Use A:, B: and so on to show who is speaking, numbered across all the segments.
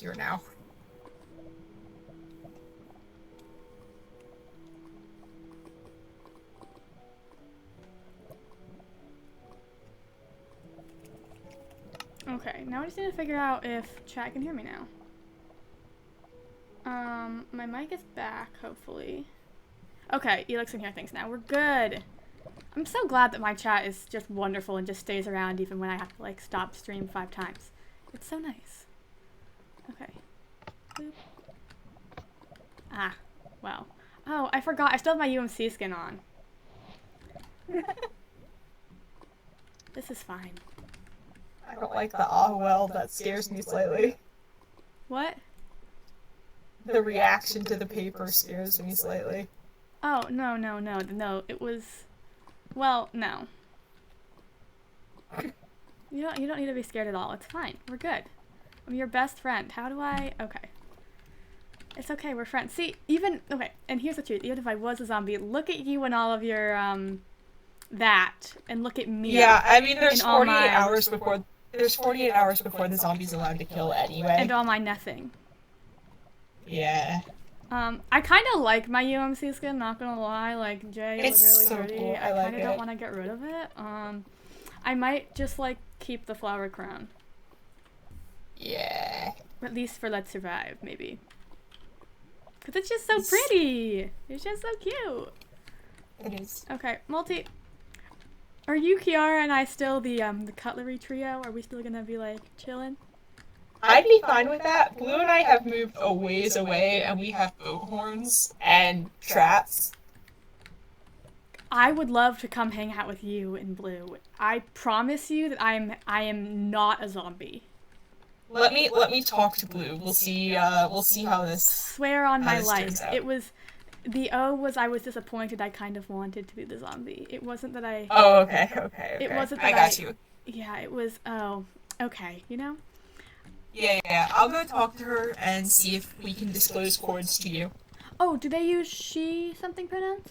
A: here now.
B: Okay, now I just need to figure out if chat can hear me now. My mic is back, hopefully. Okay, Elix can hear things now. We're good. I'm so glad that my chat is just wonderful and just stays around even when I have to, like, stop stream 5 times. It's so nice. Okay. Boop. Ah, well. Oh, I forgot. I still have my UMC skin on. This is fine.
A: I don't like the ah well, that scares me slightly.
B: What?
A: The reaction to the paper scares me slightly.
B: Oh, no, it was... Well, no. You don't need to be scared at all. It's fine. We're good. I'm your best friend. How do I... Okay. It's okay, we're friends. See, even... Okay, and here's the truth. Even if I was a zombie, look at you and all of your, that. And look at me.
A: Yeah, I mean, there's 48 hours before... There's 48 hours before the zombie's allowed to kill anyway.
B: And all my nothing.
A: Yeah.
B: I kind of like my UMC skin, not gonna lie. Like, Jay, it was really
A: so
B: pretty.
A: cool.
B: I
A: like
B: kind of don't want to get rid of it. I might just, like, keep the flower crown.
A: Yeah.
B: At least for Let's Survive, maybe. Because it's just so pretty. It's just so cute.
A: It is.
B: Okay, Multi. Are you, Kiara, and I still the cutlery trio? Are we still gonna be, like, chilling?
A: I'd be fine with that. Blue and I have moved a ways away, and we have boat horns and traps.
B: I would love to come hang out with you in Blue. I promise you that I am not a zombie.
A: Let me talk to Blue. We'll see how this.
B: Swear on my life.
A: Out.
B: It was the O was I was disappointed. I kind of wanted to be the zombie. It wasn't that I.
A: Oh, okay.
B: It wasn't that
A: I got you.
B: Yeah, it was. Oh, okay. You know.
A: Yeah. I'll go talk to her and see if we can disclose chords to you.
B: Oh, do they use she something pronouns?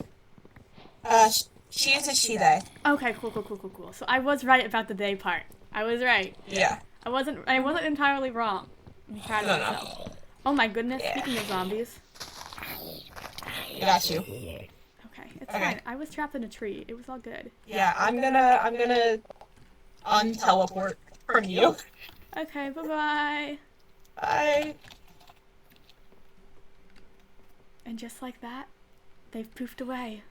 A: She is a she they.
B: Okay, cool. So I was right about the they part. I was right.
A: Yeah.
B: I wasn't entirely wrong. I'm proud of myself. No. Oh my goodness, yeah. Speaking of zombies.
A: I got you.
B: Okay, it's fine. I was trapped in a tree. It was all good.
A: Yeah, I'm gonna unteleport from you.
B: Okay, bye-bye.
A: Bye.
B: And just like that, they've poofed away.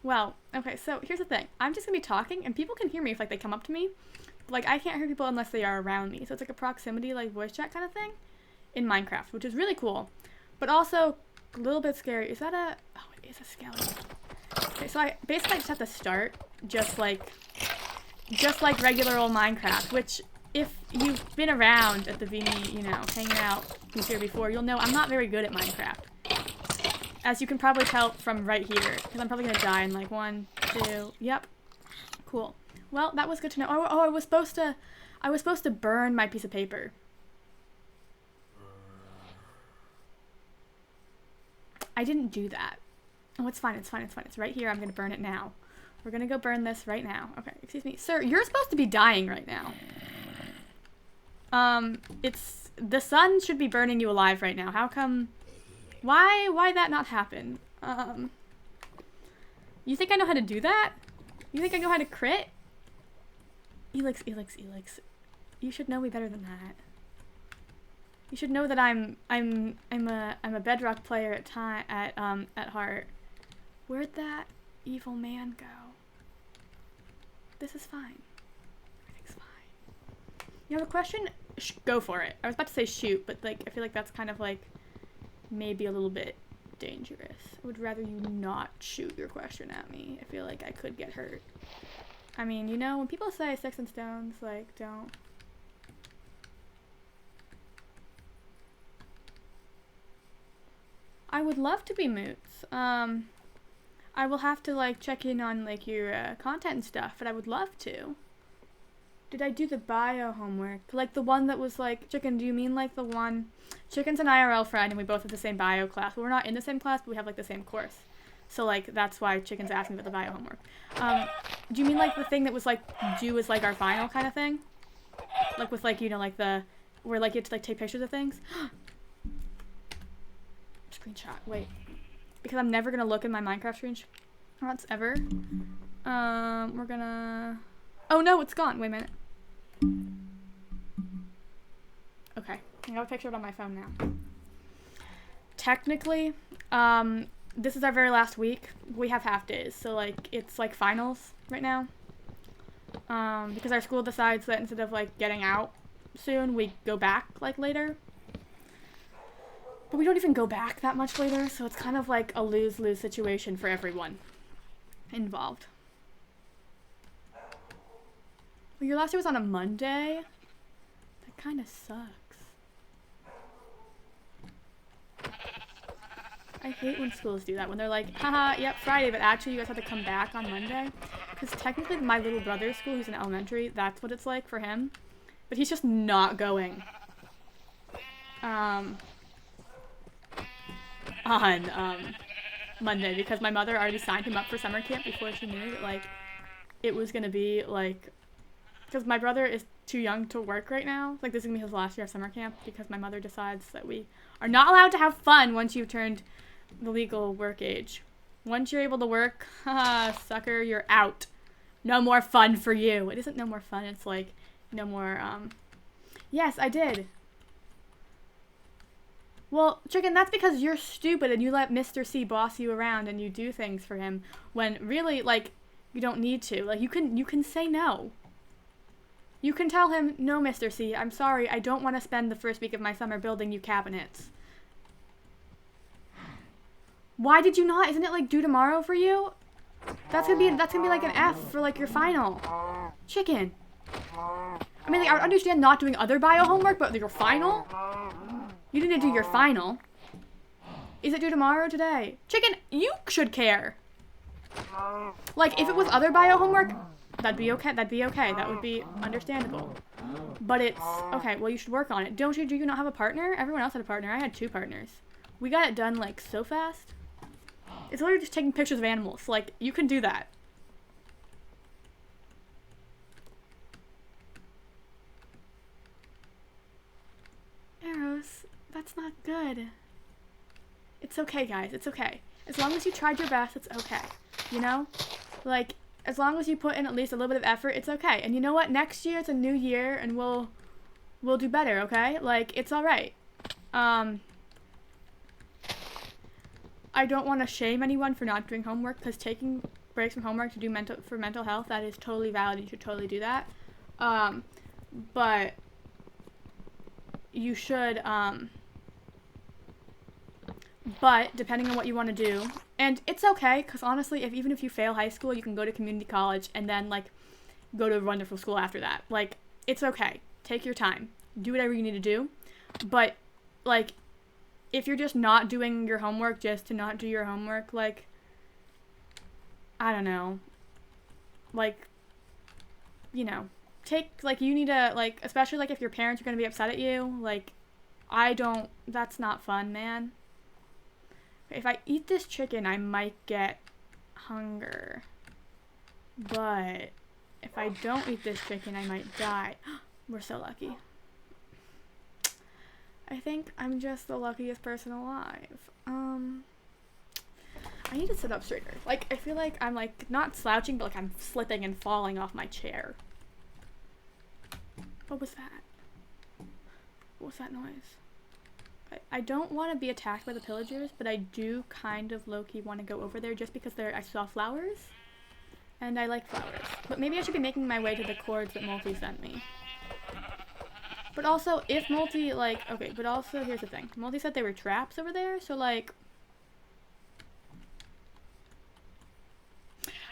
B: Well, okay, so here's the thing. I'm just gonna be talking, and people can hear me if, like, they come up to me. But, like, I can't hear people unless they are around me. So it's like a proximity, like, voice chat kind of thing in Minecraft, which is really cool. But also a little bit scary. Is that a... Oh, it is a skeleton. Okay, so I basically just have to start just like regular old Minecraft, which... If you've been around at the Vini, you know, hanging out here before, you'll know I'm not very good at Minecraft. As you can probably tell from right here, because I'm probably gonna die in like 1, 2, yep. Cool. Well, that was good to know. Oh, I was supposed to burn my piece of paper. I didn't do that. Oh, it's fine. It's right here. I'm gonna burn it now. We're gonna go burn this right now. Okay, excuse me. Sir, you're supposed to be dying right now. It's... The sun should be burning you alive right now. How come... Why that not happen? You think I know how to do that? You think I know how to crit? Elix. You should know me better than that. You should know that I'm a Bedrock player at heart. Where'd that evil man go? This is fine. Everything's fine. You have a question? Go for it. I was about to say shoot, but like I feel like that's kind of like maybe a little bit dangerous. I would rather you not shoot your question at me. I feel like I could get hurt. I mean, you know, when people say sticks and stones, like, don't. I would love to be Moots. I will have to, like, check in on, like, your content and stuff, but I would love to. Did I do the bio homework? Like, the one that was, like, Chicken, do you mean, like, the one... Chicken's an IRL friend, and we both have the same bio class. Well, we're not in the same class, but we have, like, the same course. So, like, that's why Chicken's asking about the bio homework. Do you mean, like, the thing that was, like, due as, like, our final kind of thing? Like, with, like, you know, like, the where like you have to like take pictures of things. Screenshot. Wait, because I'm never gonna look in my Minecraft screenshots ever. We're gonna. Oh no, it's gone. Wait a minute. Okay, I got a picture of it on my phone now. Technically, this is our very last week. We have half days, so like it's like finals right now. Because our school decides that instead of like getting out soon, we go back like later. But we don't even go back that much later, so it's kind of like a lose-lose situation for everyone involved. Well, your last day was on a Monday? That kind of sucks. I hate when schools do that, when they're like, haha, yep, Friday, but actually you guys have to come back on Monday. Because technically my little brother's school, who's in elementary, that's what it's like for him. But he's just not going. On Monday, because my mother already signed him up for summer camp before she knew that, like, it was gonna be, like, because my brother is too young to work right now. Like, this is gonna be his last year of summer camp, because my mother decides that we are not allowed to have fun once you've turned the legal work age. Once you're able to work, haha, sucker, you're out. No more fun for you. It isn't no more fun, it's like, no more, yes, I did. Well, Chicken, that's because you're stupid and you let Mr. C boss you around and you do things for him when really, like, you don't need to. Like, you can say no. You can tell him, no, Mr. C, I'm sorry, I don't want to spend the first week of my summer building you cabinets. Why did you not? Isn't it, like, due tomorrow for you? That's gonna be like an F for, like, your final. Chicken. I mean, like, I would understand not doing other bio homework, but your final? You need to do your final. Is it due tomorrow or today? Chicken, you should care. Like, if it was other bio homework, that'd be okay. That'd be okay. That would be understandable. But it's, okay, well, you should work on it. Do you not have a partner? Everyone else had a partner. I had 2 partners. We got it done, like, so fast. It's literally just taking pictures of animals. Like, you can do that. Arrows, that's not good. It's okay, guys. It's okay. As long as you tried your best, it's okay. You know? Like, as long as you put in at least a little bit of effort, it's okay. And you know what? Next year, it's a new year, and we'll do better, okay? Like, it's alright. I don't want to shame anyone for not doing homework, because taking breaks from homework to do mental health, that is totally valid. You should totally do that. But you should, but depending on what you want to do, and it's okay, because honestly, even if you fail high school, you can go to community college and then, like, go to a wonderful school after that. Like, it's okay. Take your time. Do whatever you need to do. But, like, if you're just not doing your homework just to not do your homework, like, I don't know. Like, you know, you need to, like, especially, like, if your parents are going to be upset at you, like, that's not fun, man. If I eat this chicken, I might get hunger. But if I don't eat this chicken, I might die. We're so lucky. I think I'm just the luckiest person alive. I need to sit up straighter. Like, I feel like I'm, like, not slouching, but, like, I'm slipping and falling off my chair. What was that? What was that noise? I don't want to be attacked by the pillagers, but I do kind of low-key want to go over there just because I saw flowers, and I like flowers. But maybe I should be making my way to the cords that Multi sent me. But also, if Multi, like, okay, but also, here's the thing. Multi said there were traps over there, so, like,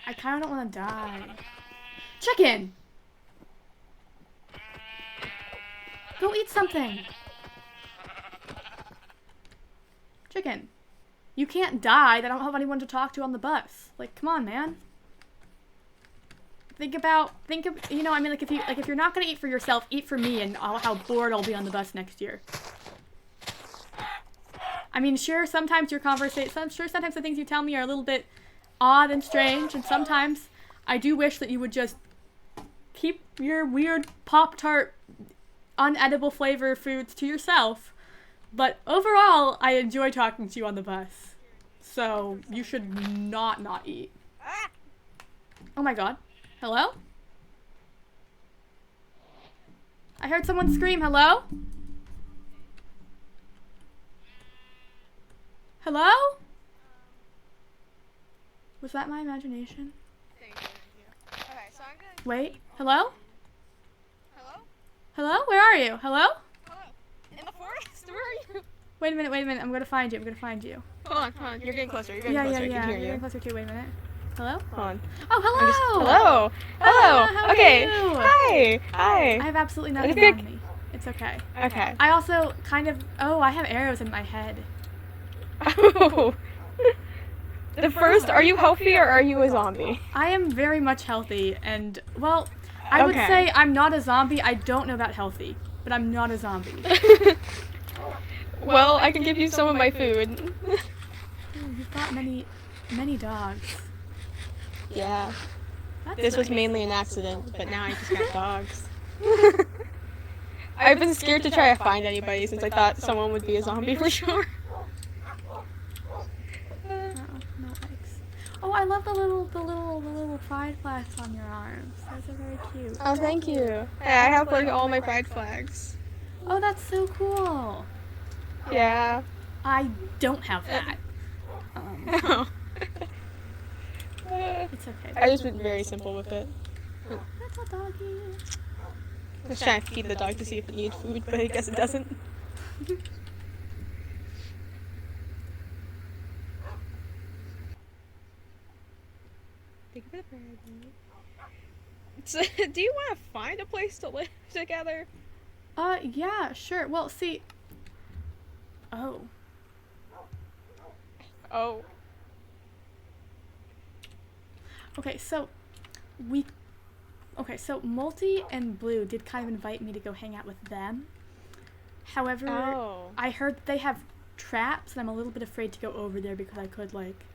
B: I kind of don't want to die. Chicken! Go eat something! Chicken. You can't die. I don't have anyone to talk to on the bus. Like, come on, man. Think of, you know, I mean, like, if you're not gonna eat for yourself, eat for me and how bored I'll be on the bus next year. I mean, sure, sometimes sometimes the things you tell me are a little bit odd and strange, and sometimes I do wish that you would just keep your weird Pop-Tart unedible flavor foods to yourself. But overall, I enjoy talking to you on the bus. So you should not eat. Oh my god. Hello? I heard someone scream. Hello? Hello? Was that my imagination?
C: Okay, so I'm gonna.
B: Wait. Hello?
C: Hello?
B: Hello? Where are you? Hello?
C: Hello? In the forest? Where are you?
B: Wait a minute. I'm gonna find you.
C: Hold on. You're getting closer. You're getting
B: Yeah.
C: closer. I
B: You're
C: can hear
B: getting
C: you.
B: closer too. Wait a minute. Hello?
C: Hold on.
B: Oh, hello!
C: Hello. Hello.
B: How are
C: Okay.
B: you?
C: Hi.
B: I
C: Hi.
B: have absolutely nothing
C: Okay.
B: on me. It's okay.
C: Okay.
B: I also kind of... Oh, I have arrows in my head.
C: Oh. The first, are you healthy or are you a zombie?
B: I am very much healthy, and, well, I would
C: Okay.
B: say I'm not a zombie. I don't know about healthy, but I'm not a zombie.
C: Well, I can give you some of my food.
B: Ooh, you've got many dogs.
C: Yeah.
B: That's
C: This was
B: nice.
C: mainly an accident, but now I just got dogs. I've been scared to try to find anybody since I thought someone would be a zombie for sure.
B: Oh, no eggs. Oh, I love the little pride flags on your arms. Those are very cute.
C: Oh, thank you. Yeah, I have like all my pride flags.
B: Oh, that's so cool.
C: Yeah.
B: I don't have that.
C: Oh.
B: It's okay.
C: I just been very simple with it.
B: Little doggy.
C: I was trying to feed the dog to see if it needed food, but I guess it doesn't. Thank you for the prayer. So, do you want to find a place to live together?
B: Yeah, sure. Well, see. Oh.
C: Oh.
B: Okay, so Multi and Blue did kind of invite me to go hang out with them. However,
C: Oh.
B: I heard they have traps, and I'm a little bit afraid to go over there because I could, like,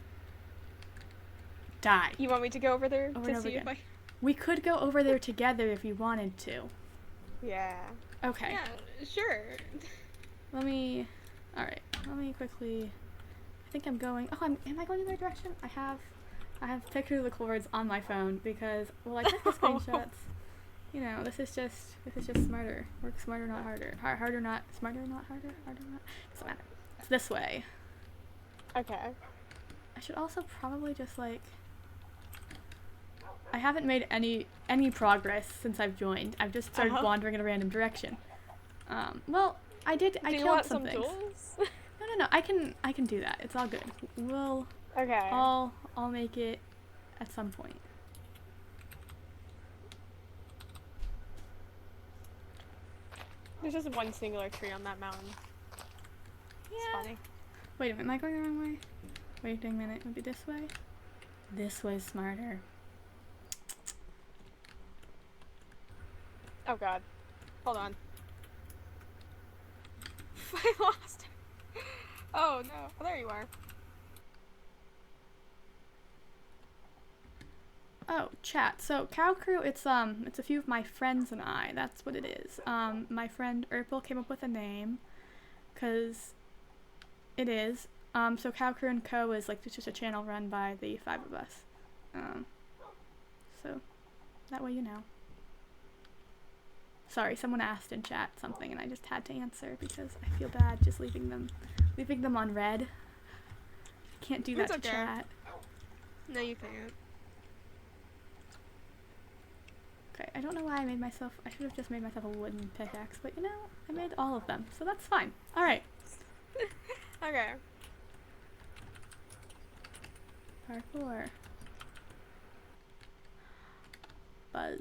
B: die.
C: You want me to go over there
B: Over
C: to
B: and over
C: see if
B: again.
C: I...
B: We could go over there together if you wanted to.
C: Yeah.
B: Okay.
C: Yeah, sure.
B: Alright, let me quickly, I think I'm going, am I going in the right direction? I have pictures of the chords on my phone because, well, I took the screenshots. You know, this is just smarter. Work smarter, not harder. Harder, not smarter, not harder. Harder, not, doesn't matter. It's this way.
C: Okay.
B: I should also probably just, like, I haven't made any progress since I've joined. I've just started wandering in a random direction. Well, I
C: Do you
B: killed
C: want
B: some
C: some
B: things.
C: tools?
B: No, I can do that. It's all good.
C: Okay.
B: I'll make it at some point.
C: There's just one singular tree on that mountain. It's funny.
B: Wait a minute, am I going the wrong way? Wait a minute, maybe this way? This way's smarter.
C: Oh god. Hold on. I lost him. Oh no. Oh, there you are.
B: Oh, chat. So Cow Crew, it's a few of my friends and I. That's what it is. My friend Urpil came up with a name, 'cause it is. So Cow Crew and Co is like it's just a channel run by the 5 of us. So that way you know. Sorry, someone asked in chat something and I just had to answer because I feel bad just leaving them on red. Can't do that
C: It's
B: to
C: okay.
B: chat.
C: No, you can't.
B: Okay, I don't know why I should have just made myself a wooden pickaxe, but you know, I made all of them, so that's fine. Alright.
C: Okay.
B: Parkour. Buzz.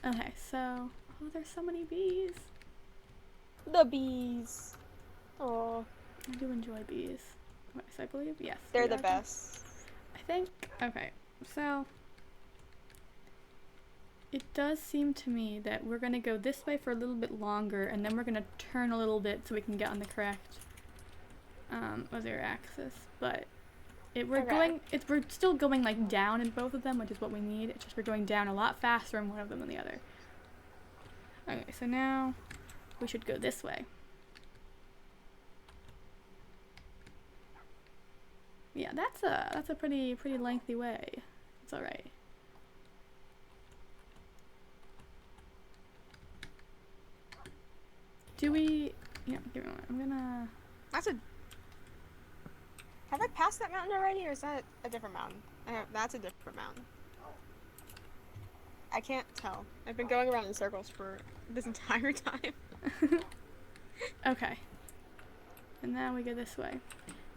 B: Okay, so, oh, there's so many bees.
C: The bees. Oh,
B: I do enjoy bees. Okay, so I believe, yes.
C: they're
B: we
C: the
B: are
C: best.
B: I think, okay, so it does seem to me that we're going to go this way for a little bit longer, and then we're going to turn a little bit so we can get on the correct other axis, but we're still going like down in both of them, which is what we need. It's just we're going down a lot faster in one of them than the other. Okay, so now we should go this way. Yeah, that's a pretty lengthy way. It's all right. Do we? Yeah, give me a moment. I'm gonna.
C: That's a. Have I passed that mountain already, or is that a different mountain? That's a different mountain. I can't tell. I've been going around in circles for this entire time.
B: Okay. And now we go this way.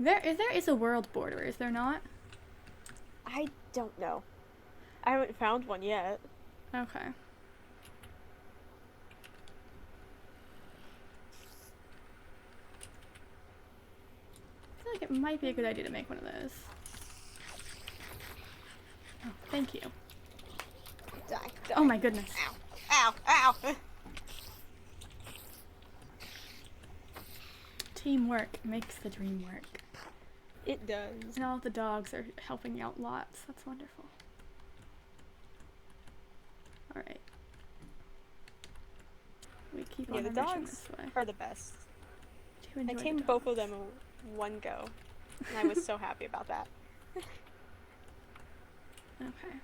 B: There is a world border, is there not?
C: I don't know. I haven't found one yet.
B: Okay. I feel like it might be a good idea to make one of those. Oh, thank you.
C: Die.
B: Oh my goodness.
C: Ow. Ow. Ow.
B: Teamwork makes the dream work.
C: It does.
B: And all the dogs are helping out lots. That's wonderful. Alright. We keep on
C: The
B: our mission
C: dogs
B: this way.
C: are the best.
B: Do
C: I
B: enjoy the
C: tamed both of
B: dogs.
C: them in one go, and I was so happy about that.
B: Okay.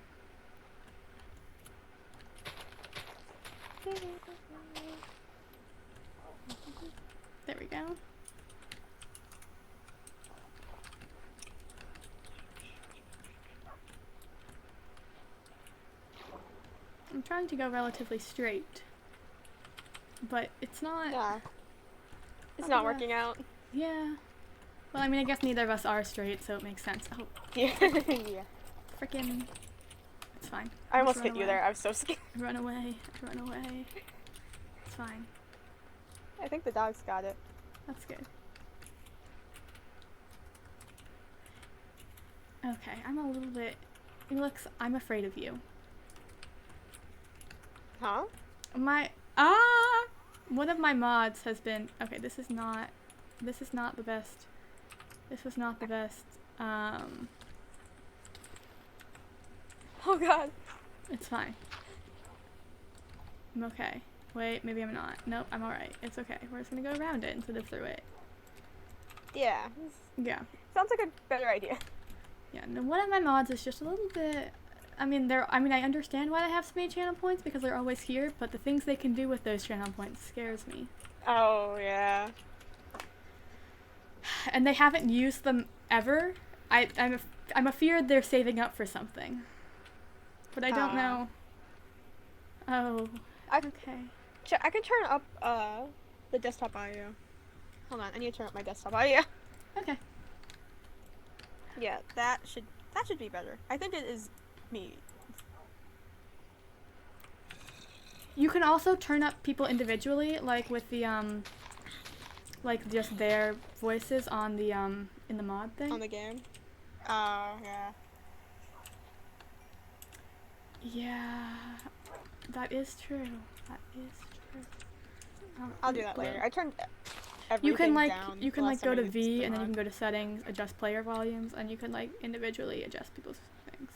B: There we go. I'm trying to go relatively straight, but it's not.
C: Yeah. It's
B: Not
C: not
B: the
C: working out.
B: Yeah. Well, I mean, I guess neither of us are straight, so it makes sense. Oh,
C: Yeah. Yeah.
B: frickin'. It's fine.
C: I
B: Just
C: almost
B: run
C: hit you
B: away.
C: there. I was so scared.
B: Run away. Run away. It's fine.
C: I think the dogs got it.
B: That's good. Okay, I'm a little bit. I'm afraid of you.
C: Huh?
B: One of my mods has been. Okay, this is not the best. This was not the best.
C: Oh god.
B: It's fine. I'm okay. Wait, maybe I'm not. Nope, I'm alright. It's okay. We're just gonna go around it instead of through it.
C: Yeah.
B: Yeah.
C: Sounds like a better idea.
B: Yeah, and one of my mods is just a little bit. I mean, I understand why they have so many channel points because they're always here, but the things they can do with those channel points scares me.
C: Oh yeah.
B: And they haven't used them ever. I'm afeared they're saving up for something. But I don't know. Oh. Okay.
C: I can turn up the desktop audio. Hold on, I need to turn up my desktop audio.
B: Okay.
C: Yeah, that should be better. I think it is me.
B: You can also turn up people individually, like with the like just their voices on the in the mod thing.
C: On the game. Oh yeah.
B: Yeah, that is true. That is true.
C: I'll do that later. I turned everything
B: You can
C: down.
B: you can
C: last
B: go
C: time I
B: to
C: used
B: V
C: the
B: and then you
C: mod.
B: can go to settings, adjust player volumes, and you can like individually adjust people's things.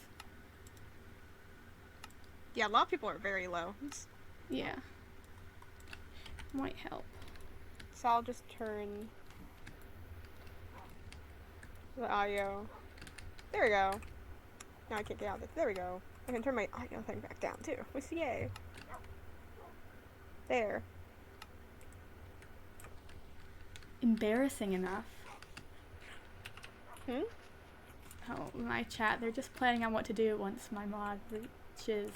C: Yeah, a lot of people are very low.
B: Yeah. Might help.
C: So I'll just turn the audio. There we go. Now I can't get out of it. There we go. I can turn my audio thing back down too. With yay. There.
B: Embarrassing enough.
C: Hmm?
B: Oh, my chat, they're just planning on what to do once my mod reaches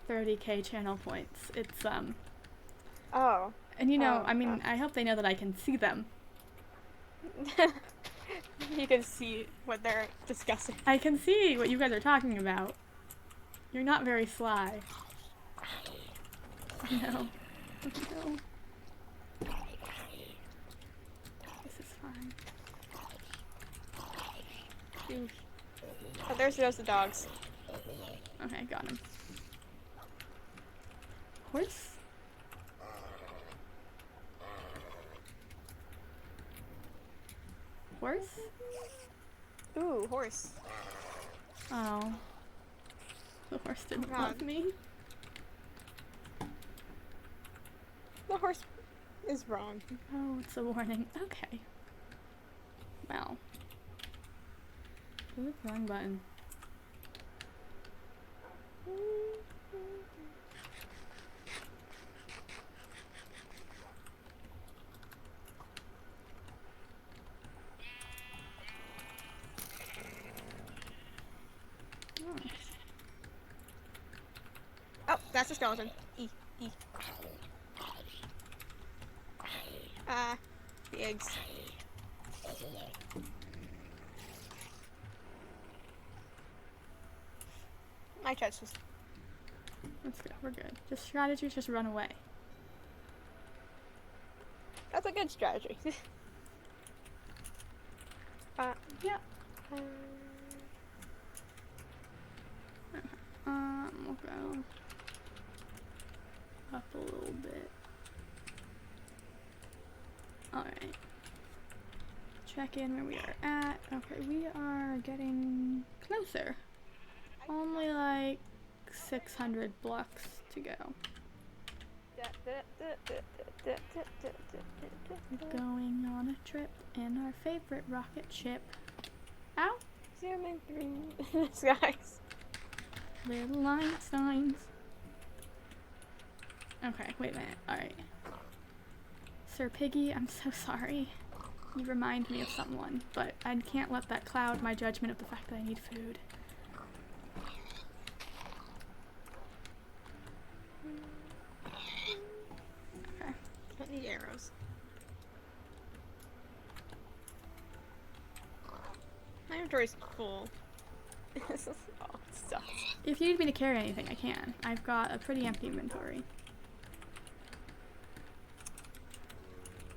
B: 30k channel points. It's
C: Oh.
B: and you know,
C: Oh,
B: I mean, I hope they know that I can see them.
C: You can see what they're discussing.
B: I can see what you guys are talking about. You're not very sly. No. No. This is fine.
C: Oh, there's the dogs.
B: Okay, got him. Horse? Horse?
C: Ooh, horse.
B: Oh. The horse didn't
C: God.
B: love me.
C: course is wrong.
B: Oh, it's a warning. Okay. Well. Ooh, wrong button. Oh.
C: Oh, that's a skeleton. E. The eggs. My chest was.
B: Let's go. We're good. Just strategies, just run away.
C: That's a good strategy.
B: Yeah. We'll go up a little bit. Alright. Check in where we are at. Okay, we are getting closer. Only like 600 blocks to go. Going on a trip in our favorite rocket ship. Ow!
C: Zooming through the skies.
B: Little line signs. Okay, wait a minute. Alright. Sir Piggy, I'm so sorry. You remind me of someone, but I can't let that cloud my judgment of the fact that I need food. Okay.
C: Don't need arrows. My inventory's full. Oh, it sucks.
B: If you need me to carry anything, I can. I've got a pretty empty inventory.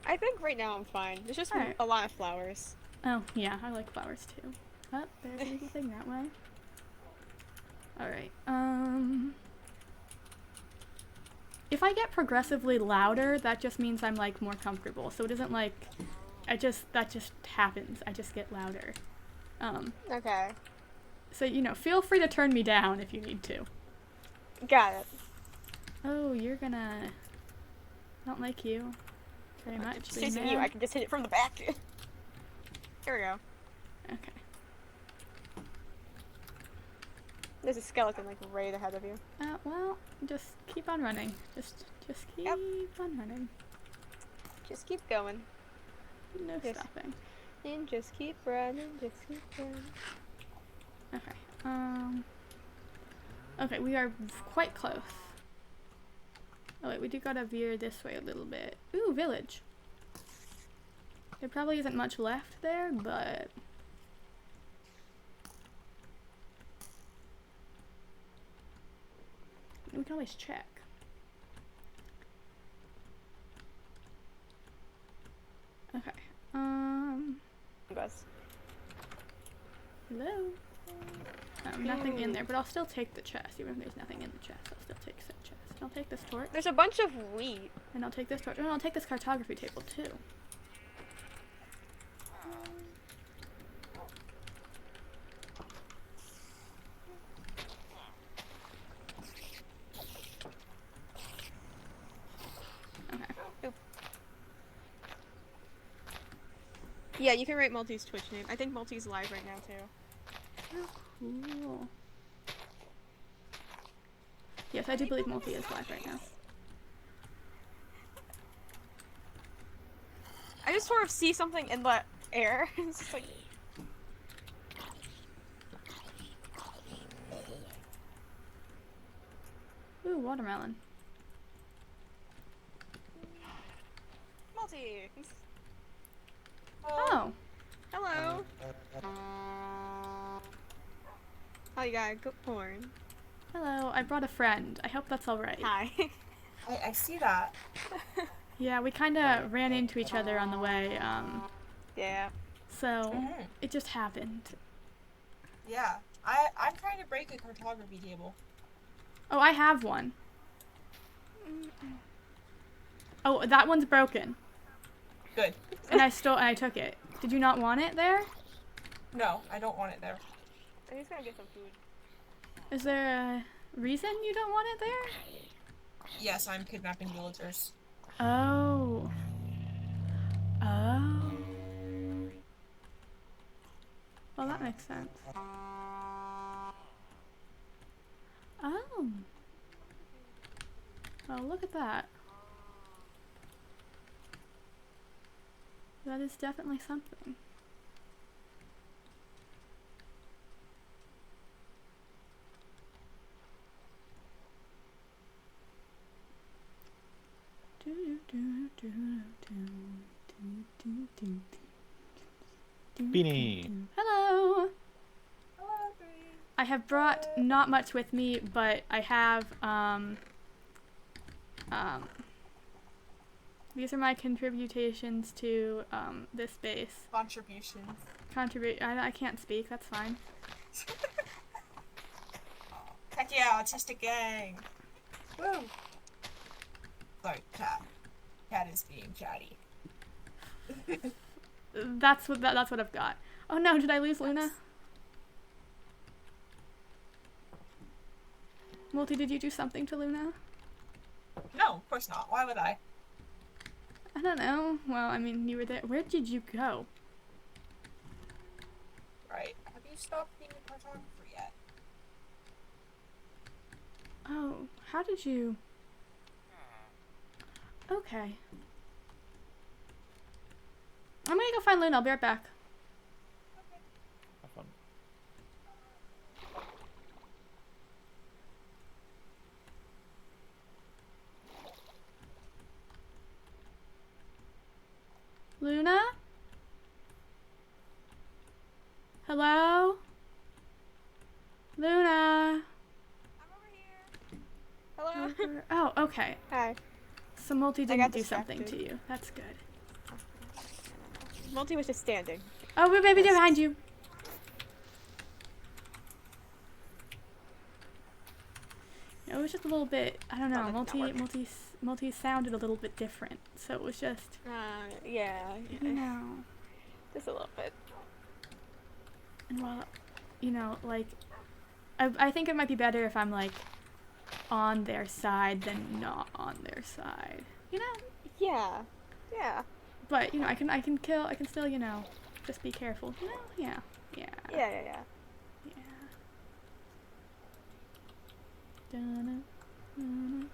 C: I think right now I'm fine. There's just
B: Alright.
C: a lot of flowers.
B: Oh, yeah, I like flowers too. Oh, there's a little thing that way. Alright, if I get progressively louder, that just means I'm, like, more comfortable. So it isn't like, that just happens. I just get louder.
C: Okay.
B: So, you know, feel free to turn me down if you need to.
C: Got it.
B: Oh, you're gonna... I don't like you very much.
C: It's chasing you. I can just hit it from the back. Here we go.
B: Okay.
C: There's a skeleton like right ahead of you.
B: Well, just keep on running. Just keep on running.
C: Just keep going.
B: No
C: Yes.
B: stopping.
C: And just keep running. Just keep running.
B: Okay. Okay, we are quite close. Oh wait, we do gotta veer this way a little bit. Ooh, village. There probably isn't much left there, but... we can always check. Okay.
C: Bus.
B: Hello? Nothing in there, but I'll still take the chest, even if there's nothing in the chest. I'll still take said chest. I'll take this torch,
C: There's a bunch of wheat.
B: and I'll take this torch, and I'll take this cartography table too. Okay.
C: Yeah, you can write Multi's Twitch name. I think Multi's live right now too.
B: Oh, cool. Yes, I do believe Multi is live right now.
C: I just sort of see something in the air. It's just like
B: Ooh, watermelon.
C: Multi.
B: Oh,
C: Hello. Oh, you got a good horn.
B: hello. I brought a friend. I hope that's alright.
C: Hi.
A: I see that.
B: Yeah, we kind of ran into each other on the way,
C: Yeah.
B: so
A: Mhm.
B: it just happened.
A: Yeah. I'm trying to break a cartography table.
B: Oh, I have one. Oh, that one's broken.
A: Good.
B: And I took it. Did you not want it there?
A: No, I don't want it there.
C: I'm just gonna get some food.
B: Is there a reason you don't want it there?
A: Yes, I'm kidnapping villagers.
B: Oh. Oh. Well, that makes sense. Oh. Oh, look at that. That is definitely something.
D: Beanie.
B: Hello.
A: Hello, Bree.
B: I have brought not much with me, but I have these are my contributions to this base.
A: Contributions.
B: I can't speak. That's fine.
A: Heck yeah, autistic gang. Woo. Sorry, cat. Cat is being chatty.
B: That's what I've got. Oh no, did I lose Luna? Multi, did you do something to Luna?
A: No, of course not. Why would I?
B: I don't know. Well, I mean, you were there. Where did you go?
A: Right. Have you stopped being a cartographer yet?
B: Oh, how did you? Okay. I'm gonna go find Luna. I'll be right back.
D: Have fun.
B: Luna? Hello? Luna?
C: Hello.
B: Oh, okay.
C: Hi.
B: So Multi
C: got
B: didn't do something to
C: distracted.
B: you. That's good.
C: Multi was just standing.
B: Oh, we're maybe behind you. It was just a little bit, I don't know,
C: Oh, that did not work.
B: multi sounded a little bit different. So it was just,
C: Yeah.
B: you know,
C: Just a little bit.
B: and while, you know, like, I think it might be better if I'm like on their side than not on their side. You know?
C: Yeah. Yeah.
B: But, you know, I can still, you know, just be careful. You know? Yeah. Yeah.
C: Yeah.
B: Yeah. Dun-dun, dun-dun,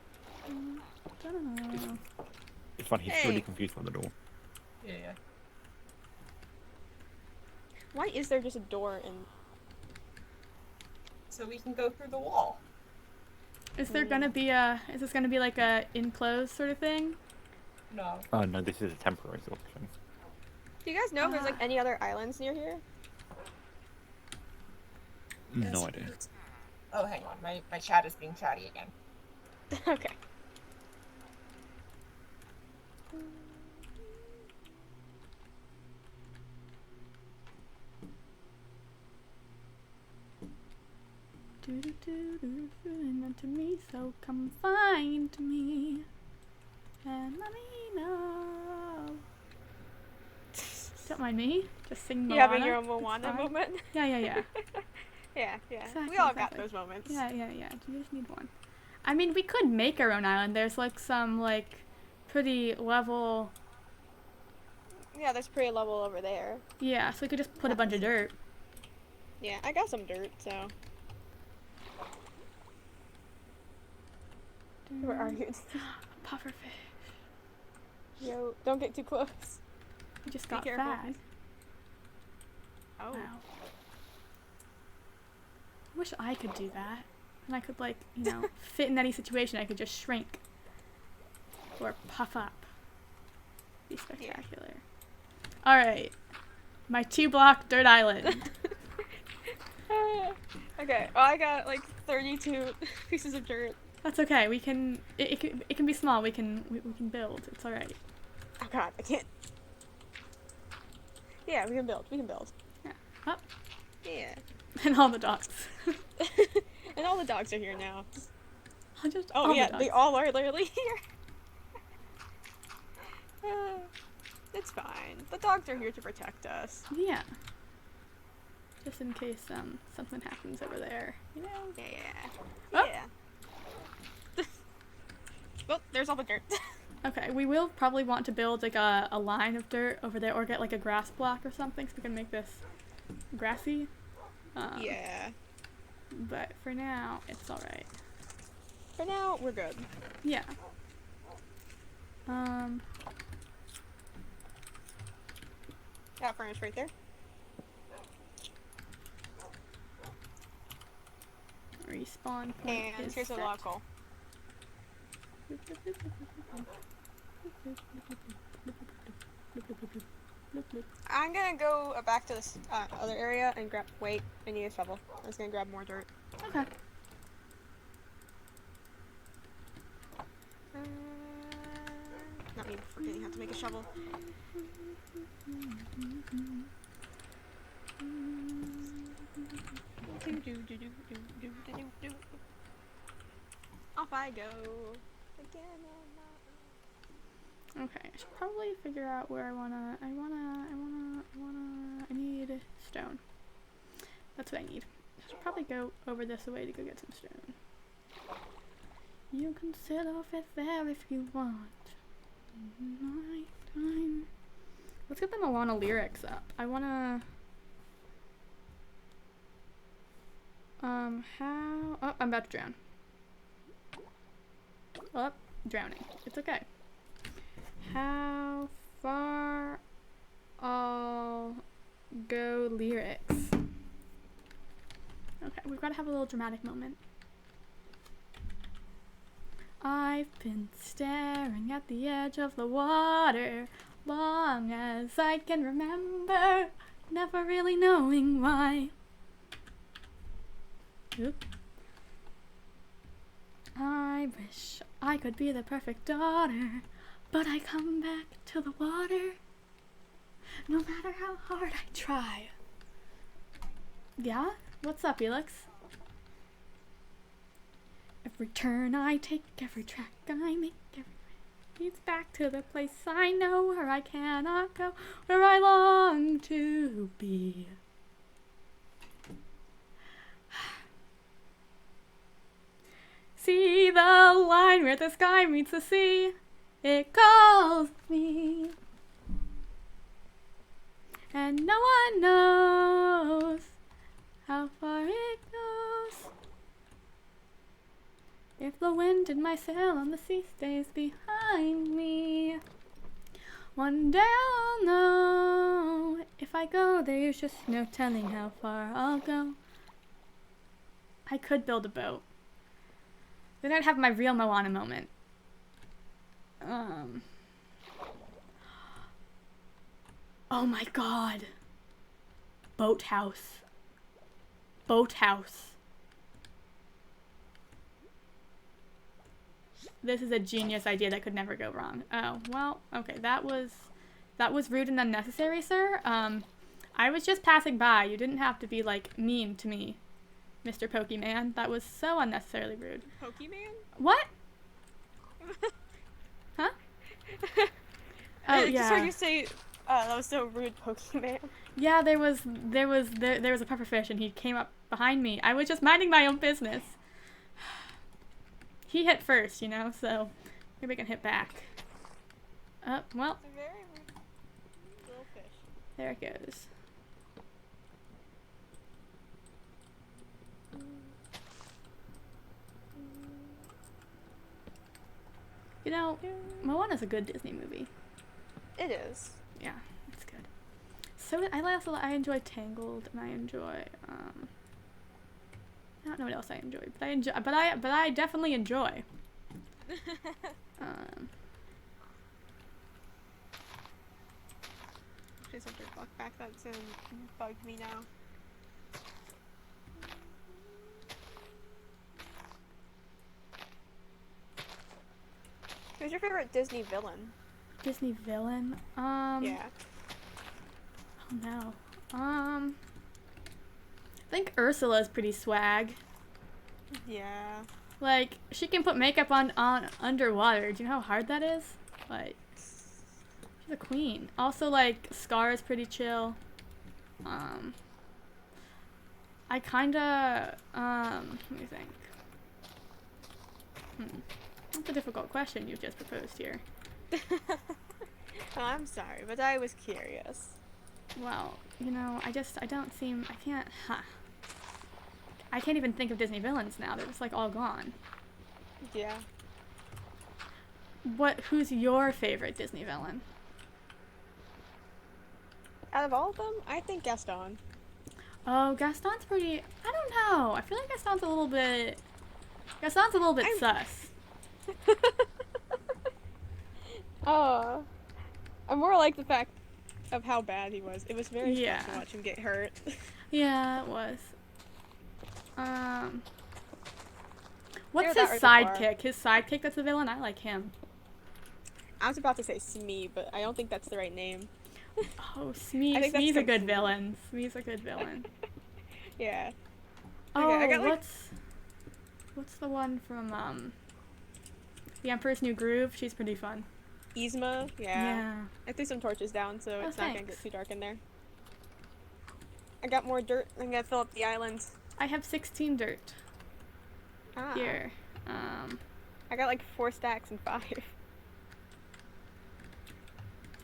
B: dun-dun, dun-dun.
D: It's funny, he's
C: Hey.
D: really confused by the door.
A: Yeah.
C: Why is there just a door in?
A: So we can go through the wall.
B: Is this gonna be like a enclosed sort of thing?
A: No.
D: Oh no, this is a temporary solution.
C: Do you guys know if there's like any other islands near here?
D: No idea.
A: Oh, hang on. My chat is being chatty again.
C: Okay.
B: And to me, so come find me and let me know. Don't mind me, just sing
C: You
B: Moana.
C: having your own
B: It's
C: Moana
B: fine.
C: moment?
B: Yeah.
C: Yeah.
B: Exactly,
C: We all got
B: exactly.
C: those moments.
B: Yeah. You just need one. I mean, we could make our own island. There's like some like pretty level.
C: Yeah, there's pretty level over there.
B: Yeah, so we could just put a bunch of dirt.
C: Yeah, I got some dirt, so. Where are you?
B: Pufferfish.
C: Yo, don't get too close.
B: We just
C: Be
B: got
C: careful.
B: fat.
C: Oh.
B: Wow. I wish I could do that. And I could, like, you know, fit in any situation. I could just shrink. Or puff up. Be spectacular. Alright. My 2-block dirt island.
C: Okay, well, I got like 32 pieces of dirt.
B: That's okay. We can. It can be small. We can build. It's all right.
C: Oh god, I can't. Yeah, we can build.
B: Yeah. Up.
C: Yeah.
B: And all the dogs.
C: And all the dogs are here now.
B: I'll just.
C: Oh
B: all
C: yeah,
B: the
C: they
B: dogs.
C: all are literally here. It's fine. The dogs are here to protect us.
B: Yeah. Just in case something happens over there. You know.
C: Yeah.
B: Oh.
C: Yeah. Well, there's all the dirt.
B: Okay, we will probably want to build like a line of dirt over there or get like a grass block or something so we can make this grassy.
C: Yeah.
B: But for now, it's alright.
C: For now, we're good.
B: Yeah.
C: That furnace right there.
B: Respawn point
C: And
B: is
C: here's a
B: set.
C: log coal. I'm gonna go back to this other area and grab. Wait, I need a shovel. I was gonna grab more dirt.
B: Okay.
C: Not me forgetting how to make a shovel. Off I go. Again on my
B: Okay, I should probably figure out where I need stone. That's what I need. I should probably go over this way to go get some stone. You can sit off it there if you want. Night time. Let's get the Moana lyrics up. I wanna... how... Oh, I'm about to drown. Oh, drowning. It's okay. How far I'll go lyrics. Okay, we've got to have a little dramatic moment. I've been staring at the edge of the water long as I can remember, never really knowing why. Oop. I wish I could be the perfect daughter, but I come back to the water no matter how hard I try. Yeah? What's up, Felix? Every turn I take, every track I make, every leads back to the place I know where I cannot go, where I long to be. See the line where the sky meets the sea. It calls me. And no one knows how far it goes. If the wind in my sail on the sea stays behind me, one day I'll know. If I go, there's just no telling how far I'll go. I could build a boat. Then I'd have my real Moana moment. Oh my god. Boathouse. Boathouse. This is a genius idea that could never go wrong. Oh, well, okay, that was rude and unnecessary, sir. I was just passing by. You didn't have to be, like, mean to me, Mr. Pokemon. That was so unnecessarily rude.
C: Pokemon?
B: What? Huh? Oh,
C: I just heard
B: yeah.
C: you say, that was so rude, Pokemon.
B: Yeah, there was a pufferfish and he came up behind me. I was just minding my own business. He hit first, you know, so maybe I can hit back. Well,
C: It's a very rude little fish.
B: there it goes. You know, Moana's a good Disney movie.
C: It is.
B: Yeah, it's good. So I enjoy Tangled, and I enjoy I don't know what else I enjoy, but I definitely enjoy.
C: There's a bug back that's bugged me now. Who's your favorite Disney villain?
B: Disney villain?
C: Yeah.
B: Oh no. I think Ursula's pretty swag.
C: Yeah.
B: Like, she can put makeup on underwater. Do you know how hard that is? Like, she's a queen. Also, like, Scar is pretty chill. I kinda, let me think. That's a difficult question you've just proposed here.
C: Oh, I'm sorry, but I was curious.
B: Well, you know, I don't seem, I can't, I can't even think of Disney villains now. They're just like all gone.
C: Yeah.
B: Who's your favorite Disney villain?
C: Out of all of them, I think Gaston.
B: Oh, Gaston's pretty, I don't know. I feel like Gaston's a little bit sus.
C: Oh. I more like the fact of how bad he was. It was very
B: Yeah.
C: sad to watch him get hurt.
B: Yeah, it was. What's
C: Hear
B: his
C: that right before.
B: sidekick? His sidekick that's a villain? I like him.
C: I was about to say Smee, but I don't think that's the right name.
B: Oh, Smee.
C: I think that's
B: Smee's a good
C: confusing.
B: villain. Smee's a good villain.
C: Yeah.
B: Oh,
C: I got, like-
B: what's the one from The Emperor's New Groove? She's pretty fun.
C: Yzma, yeah. I threw some torches down, so
B: Oh,
C: it's not gonna
B: thanks.
C: get too dark in there. I got more dirt. I'm gonna fill up the island.
B: I have 16 dirt
C: Ah.
B: here.
C: I got like 4 stacks and 5.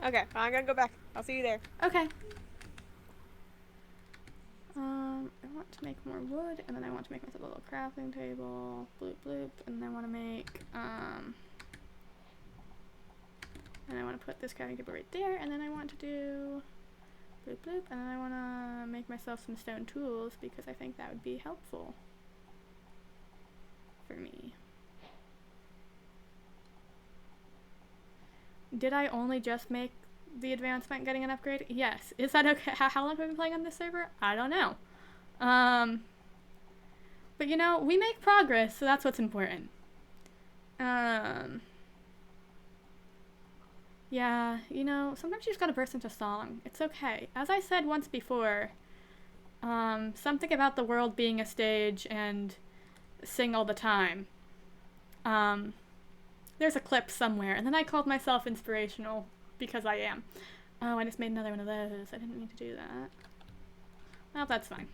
C: Okay, I'm gonna go back. I'll see you there.
B: Okay. I want to make more wood, and then I want to make myself a little crafting table. Bloop bloop, and then I want to make and I want to put this crafting table right there, and then I want to do bloop bloop, and then I want to make myself some stone tools because I think that would be helpful for me. Did I only just make the advancement getting an upgrade? Yes. Is that okay? How long have I been playing on this server? I don't know. But you know, we make progress, so that's what's important. Yeah, you know, sometimes you just gotta burst into song. It's okay. As I said once before, something about the world being a stage and sing all the time. There's a clip somewhere, and then I called myself inspirational because I am. Oh, I just made another one of those. I didn't mean to do that. Well, that's fine.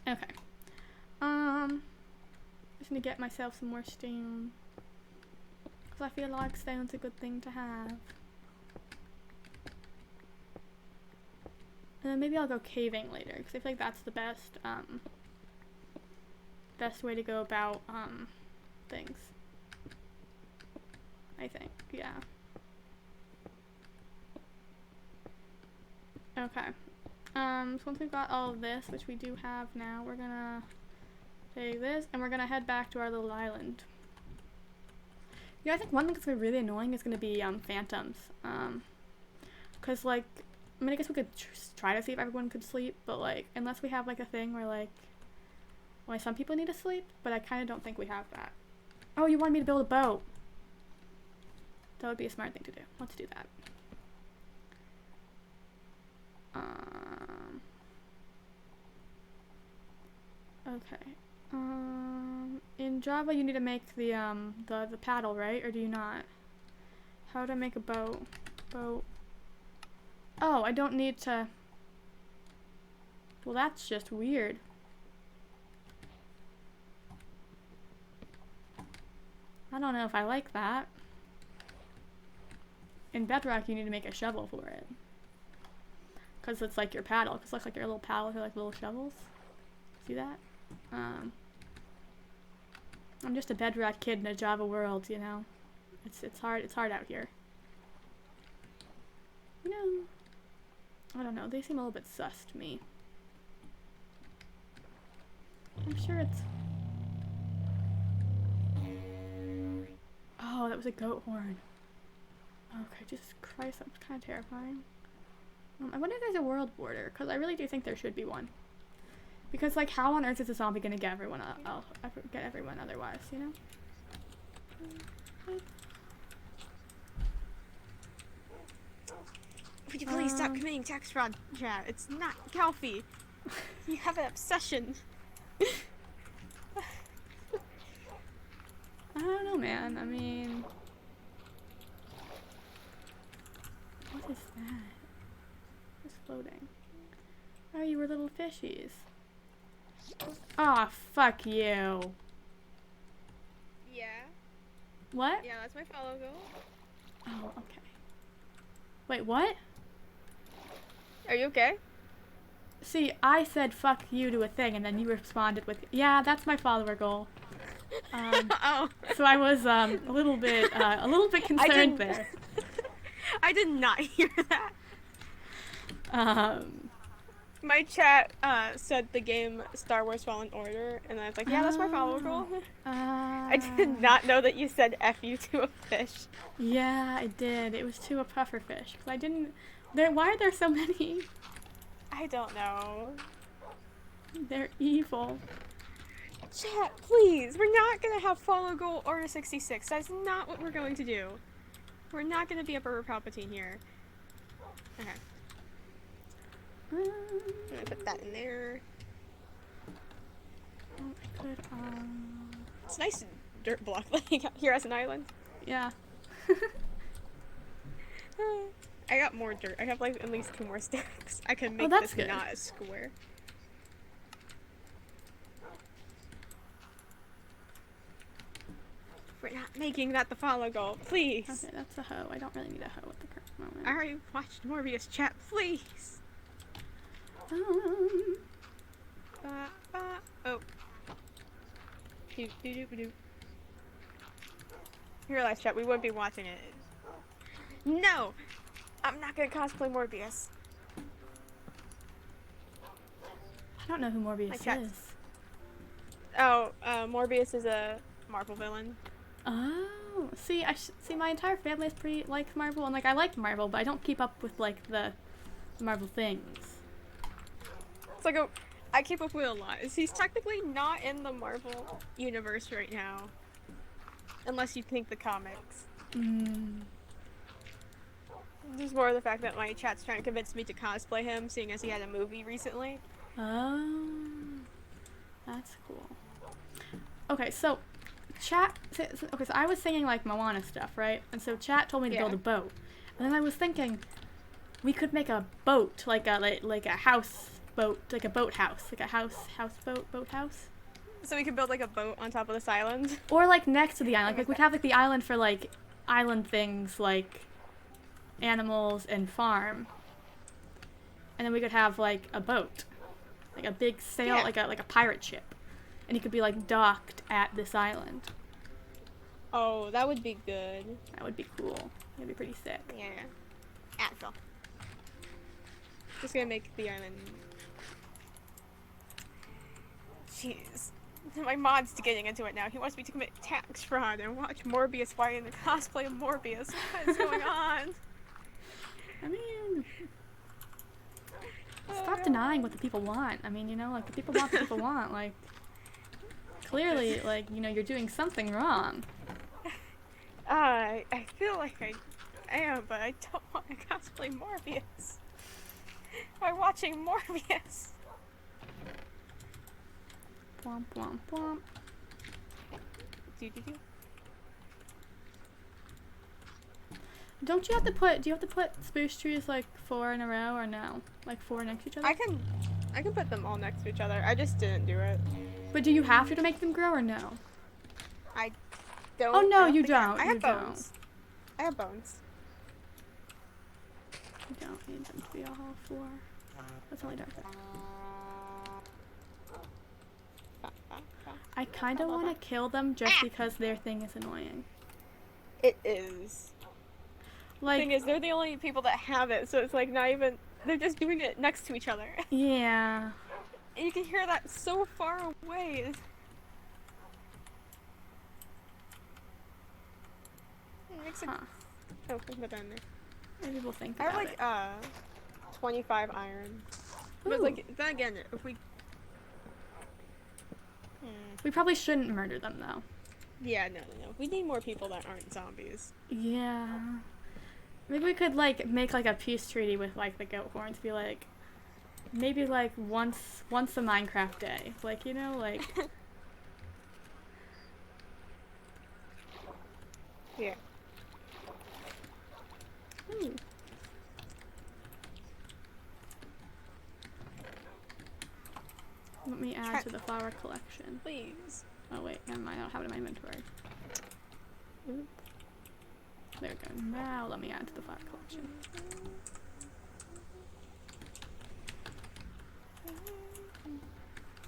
B: Okay. Just gonna get myself some more stone. Because I feel like stone's a good thing to have. And then maybe I'll go caving later, because I feel like that's the best, best way to go about, things. I think, yeah. Okay. So once we've got all of this, which we do have now, we're gonna take this, and we're gonna head back to our little island. Yeah, I think one thing that's gonna be really annoying is gonna be, phantoms. Cause, like, I mean, I guess we could try to see if everyone could sleep, but, like, unless we have, like, a thing where, like, well, some people need to sleep, but I kind of don't think we have that. Oh, you wanted me to build a boat. That would be a smart thing to do. Let's do that. Okay. In Java, you need to make the paddle, right? Or do you not? How do I make a boat? Boat. Oh, I don't need to. Well, that's just weird. I don't know if I like that. In Bedrock, you need to make a shovel for it. Because it's like your paddle. Because it looks like your little paddles are like little shovels. See that? I'm just a Bedrock kid in a Java world, you know? It's hard out here. You know, I don't know, they seem a little bit sus to me. I'm sure it's... Oh, that was a goat horn. Okay, Jesus Christ, that was kind of terrifying. I wonder if there's a world border, because I really do think there should be one. Because, like, how on earth is a zombie gonna get everyone get everyone otherwise, you know?
C: Would you please stop committing tax fraud, Trav? It's not healthy. You have an obsession.
B: I don't know, man. I mean... What is that? What's floating? Oh, you were little fishies. Aw, fuck you.
C: Yeah.
B: What?
C: Yeah, that's my follow goal.
B: Oh, okay. Wait, what?
C: Are you okay?
B: See, I said fuck you to a thing, and then you responded with, yeah, that's my follower goal.
C: Oh.
B: So I was a little bit concerned there.
C: I did not hear that.
B: Um,
C: My chat said the game Star Wars Fallen Order, and I was like, yeah, that's my follower goal. I did not know that you said F you to a fish.
B: Yeah, I did. It was to a pufferfish. Because I didn't... Why are there so many?
C: I don't know.
B: They're evil.
C: Chat, please. We're not going to have follow goal Order 66. That's not what we're going to do. We're not going to be Emperor Palpatine here. Okay. I'm going to put that in there.
B: I could,
C: It's a nice dirt block that you got here as an island.
B: yeah.
C: I got more dirt. I have like at least 2 more stacks. I can
B: Oh,
C: make
B: that's
C: this
B: good.
C: not a square. We're not making that the follow goal, please.
B: Okay, that's a hoe. I don't really need a hoe at the current moment.
C: I already watched Morbius chat, please. Oh. Do. You realize, chat, we wouldn't be watching it. No! I'm not gonna cosplay Morbius.
B: I don't know who
C: My
B: Morbius
C: chat.
B: is.
C: Oh, Morbius is a Marvel villain.
B: Oh, see, see, my entire family is pretty like Marvel, and like I like Marvel, but I don't keep up with like the Marvel things.
C: It's like I keep up with a lot. He's technically not in the Marvel universe right now. Unless you think the comics. Just more of the fact that my chat's trying to convince me to cosplay him, seeing as he had a movie recently.
B: Oh, that's cool. Okay, so chat. Okay, so I was singing like Moana stuff, right? And so chat told me to build
C: Yeah.
B: a boat, and then I was thinking we could make a boat, like a house boat, like a boathouse, like a boathouse,
C: So we could build like a boat on top of this island.
B: or like next to the island. Like we'd have like the island for like island things like animals and farm, and then we could have like a boat, like a big sail,
C: Yeah.
B: like a pirate ship, and it could be like docked at this island.
C: Oh, that would be good.
B: That would be cool. That'd be pretty sick.
C: Yeah. Axel. Just gonna make the island. Jeez. My mod's getting into it now. He wants me to commit tax fraud and watch Morbius while in the cosplay of Morbius. What is going on?
B: I mean, stop denying what the people want. I mean, you know, like the people want what the people want. Like, clearly, like, you know, you're doing something wrong.
C: I feel like I am, but I don't want to cosplay Morbius. By watching Morbius.
B: Womp womp womp.
C: Do.
B: Don't you have to put? Do you have to put spruce trees like 4 in a row or no? Like 4 next to each other?
C: I can put them all next to each other. I just didn't do it.
B: But do you have to make them grow or no?
C: I don't.
B: Oh, no,
C: I
B: you
C: think I
B: don't.
C: have
B: You
C: bones. I have bones.
B: You don't need them to be all 4. That's only dark. I kind of want to kill them just because their thing is annoying.
C: It is.
B: Like,
C: Thing is, they're the only people that have it, so it's like not even. They're just doing it next to each other.
B: yeah.
C: And you can hear that so far away. It makes it.
B: Huh.
C: Oh, put that down there.
B: Maybe we'll think
C: I have
B: about
C: like
B: it.
C: 25 iron. But
B: Ooh.
C: like then again, if we.
B: We probably shouldn't murder them though.
C: Yeah, no. We need more people that aren't zombies.
B: Yeah. Maybe we could like make like a peace treaty with like the goat horns. Be like, maybe like once a Minecraft day. Like, you know, like.
C: Yeah.
B: Ooh. Let me add to the flower collection.
C: Please.
B: Oh wait, never mind. I don't have it in my inventory. There we go. Now let me add to the flower collection.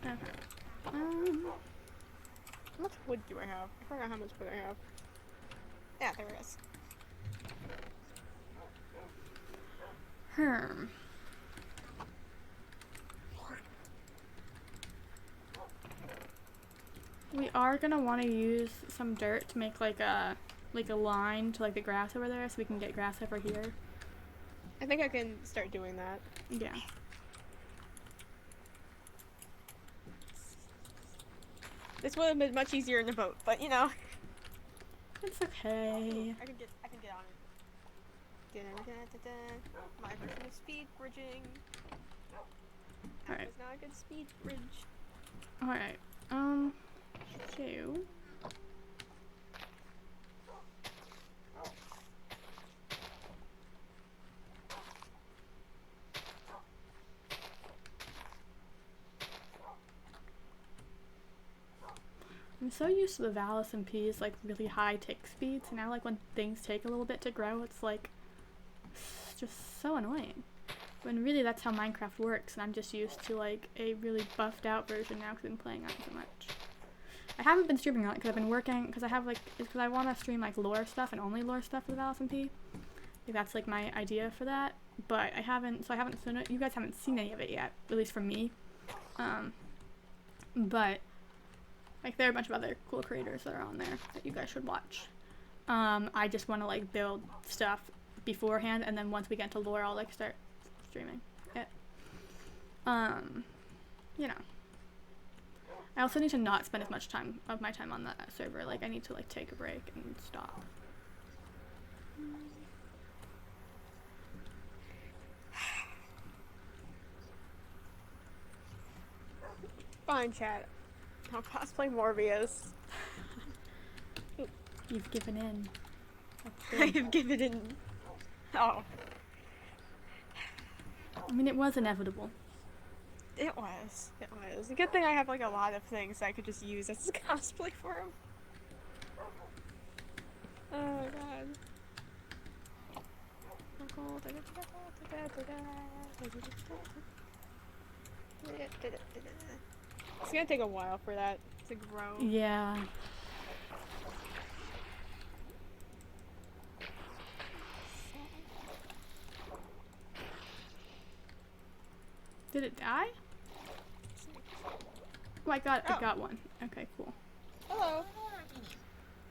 B: Okay.
C: How much wood do I have? I forgot how much wood I have. Yeah, there it is.
B: Herm. We are gonna want to use some dirt to make like a line to like the grass over there, so we can get grass over here.
C: I think I can start doing that.
B: Yeah.
C: This would have been much easier in the boat, but you know.
B: It's okay.
C: I can get on it. My version of speed bridging. That
B: Alright.
C: was not a good speed bridge.
B: Alright. So. I'm so used to the Valis and P's like really high tick speeds, and now like when things take a little bit to grow, it's like just so annoying. When really that's how Minecraft works, and I'm just used to like a really buffed out version now because I've been playing on it so much. I haven't been streaming on it because I've been working, because I have like, it's because I want to stream like lore stuff and only lore stuff for the Valis and P. Like, that's like my idea for that, but I haven't, so I haven't, you guys haven't seen any of it yet, at least from me. But like there are a bunch of other cool creators that are on there that you guys should watch. I just want to like build stuff beforehand, and then once we get into lore, I'll like start streaming it. You know. I also need to not spend as much time of my time on that server. Like I need to like take a break and stop.
C: Fine, chat. I'll cosplay Morbius.
B: You've given in.
C: I have given in. Oh,
B: I mean, it was inevitable.
C: it was. It was. A good thing I have like a lot of things I could just use as cosplay for him. Oh god. It's gonna take a while for that to grow.
B: Yeah. Did it die? Oh, I got one. Okay, cool.
C: Hello.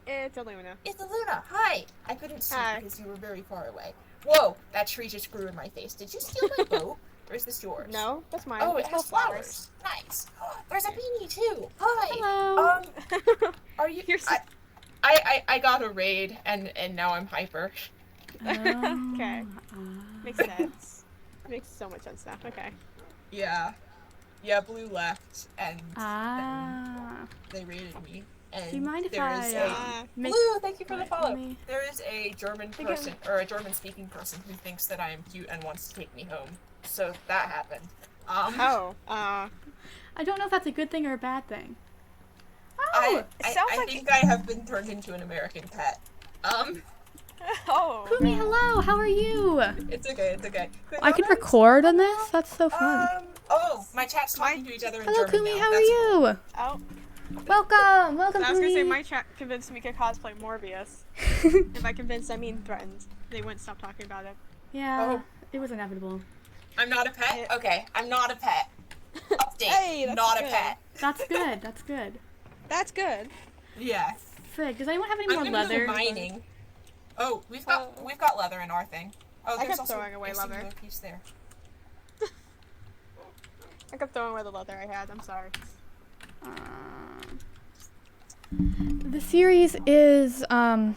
C: It's a Luna.
A: It's a Luna. Hi. I couldn't see
C: Hi.
A: because you were very far away. Whoa, that tree just grew in my face. Did you steal my boat? Or is this yours?
C: No, that's mine.
A: Oh, it
C: It's
A: has
C: called
A: flowers. Nice. There's a beanie too. Hi.
B: Hello.
A: Are you?
C: You're so-
A: I got a raid and now I'm hyper.
C: Okay. Makes sense. Makes so much sense now. Okay.
A: Yeah. Yeah, Blue left and
B: Ah.
A: they raided me. And
B: Do you mind if
A: there is
B: I
C: Ah.
B: make
A: Blue, thank you for the
B: Right,
A: follow.
B: let me-
A: There is a German
C: Again.
A: person, or a German-speaking person who thinks that I am cute and wants to take me home. So that happened.
C: Oh.
B: I don't know if that's a good thing or a bad thing.
A: I
C: sounds like-
A: think I have been turned into an American pet.
C: Oh.
B: Kumi, hello. How are you?
A: It's okay, it's okay.
B: I can record on this. That's so fun.
A: Oh, my chat's talking to each other in
B: Hello,
A: German
B: Kumi.
A: now.
B: How are
A: That's cool.
B: you?
C: Oh.
B: Welcome. Welcome,
C: I was gonna say
B: Kumi.
C: my chat convinced me to cosplay Morbius. And by convinced, I mean threatened. They wouldn't stop talking about it.
B: Yeah,
A: Oh.
B: it was inevitable.
A: I'm not a pet? Okay, I'm not a pet. Update,
C: Hey, that's
A: not
C: good.
A: a pet.
B: That's good. That's good.
C: That's good.
A: Yeah.
B: Frig, does anyone have any
A: I'm
B: more
A: gonna
B: leather?
A: go mining. Oh, we've got leather in our thing. Oh,
C: I
A: there's
C: kept
A: also
C: throwing away
A: a
C: leather.
A: singular piece there.
C: I kept throwing away the leather I had. I'm sorry.
B: The series is
A: Yeah,
B: It
A: I'm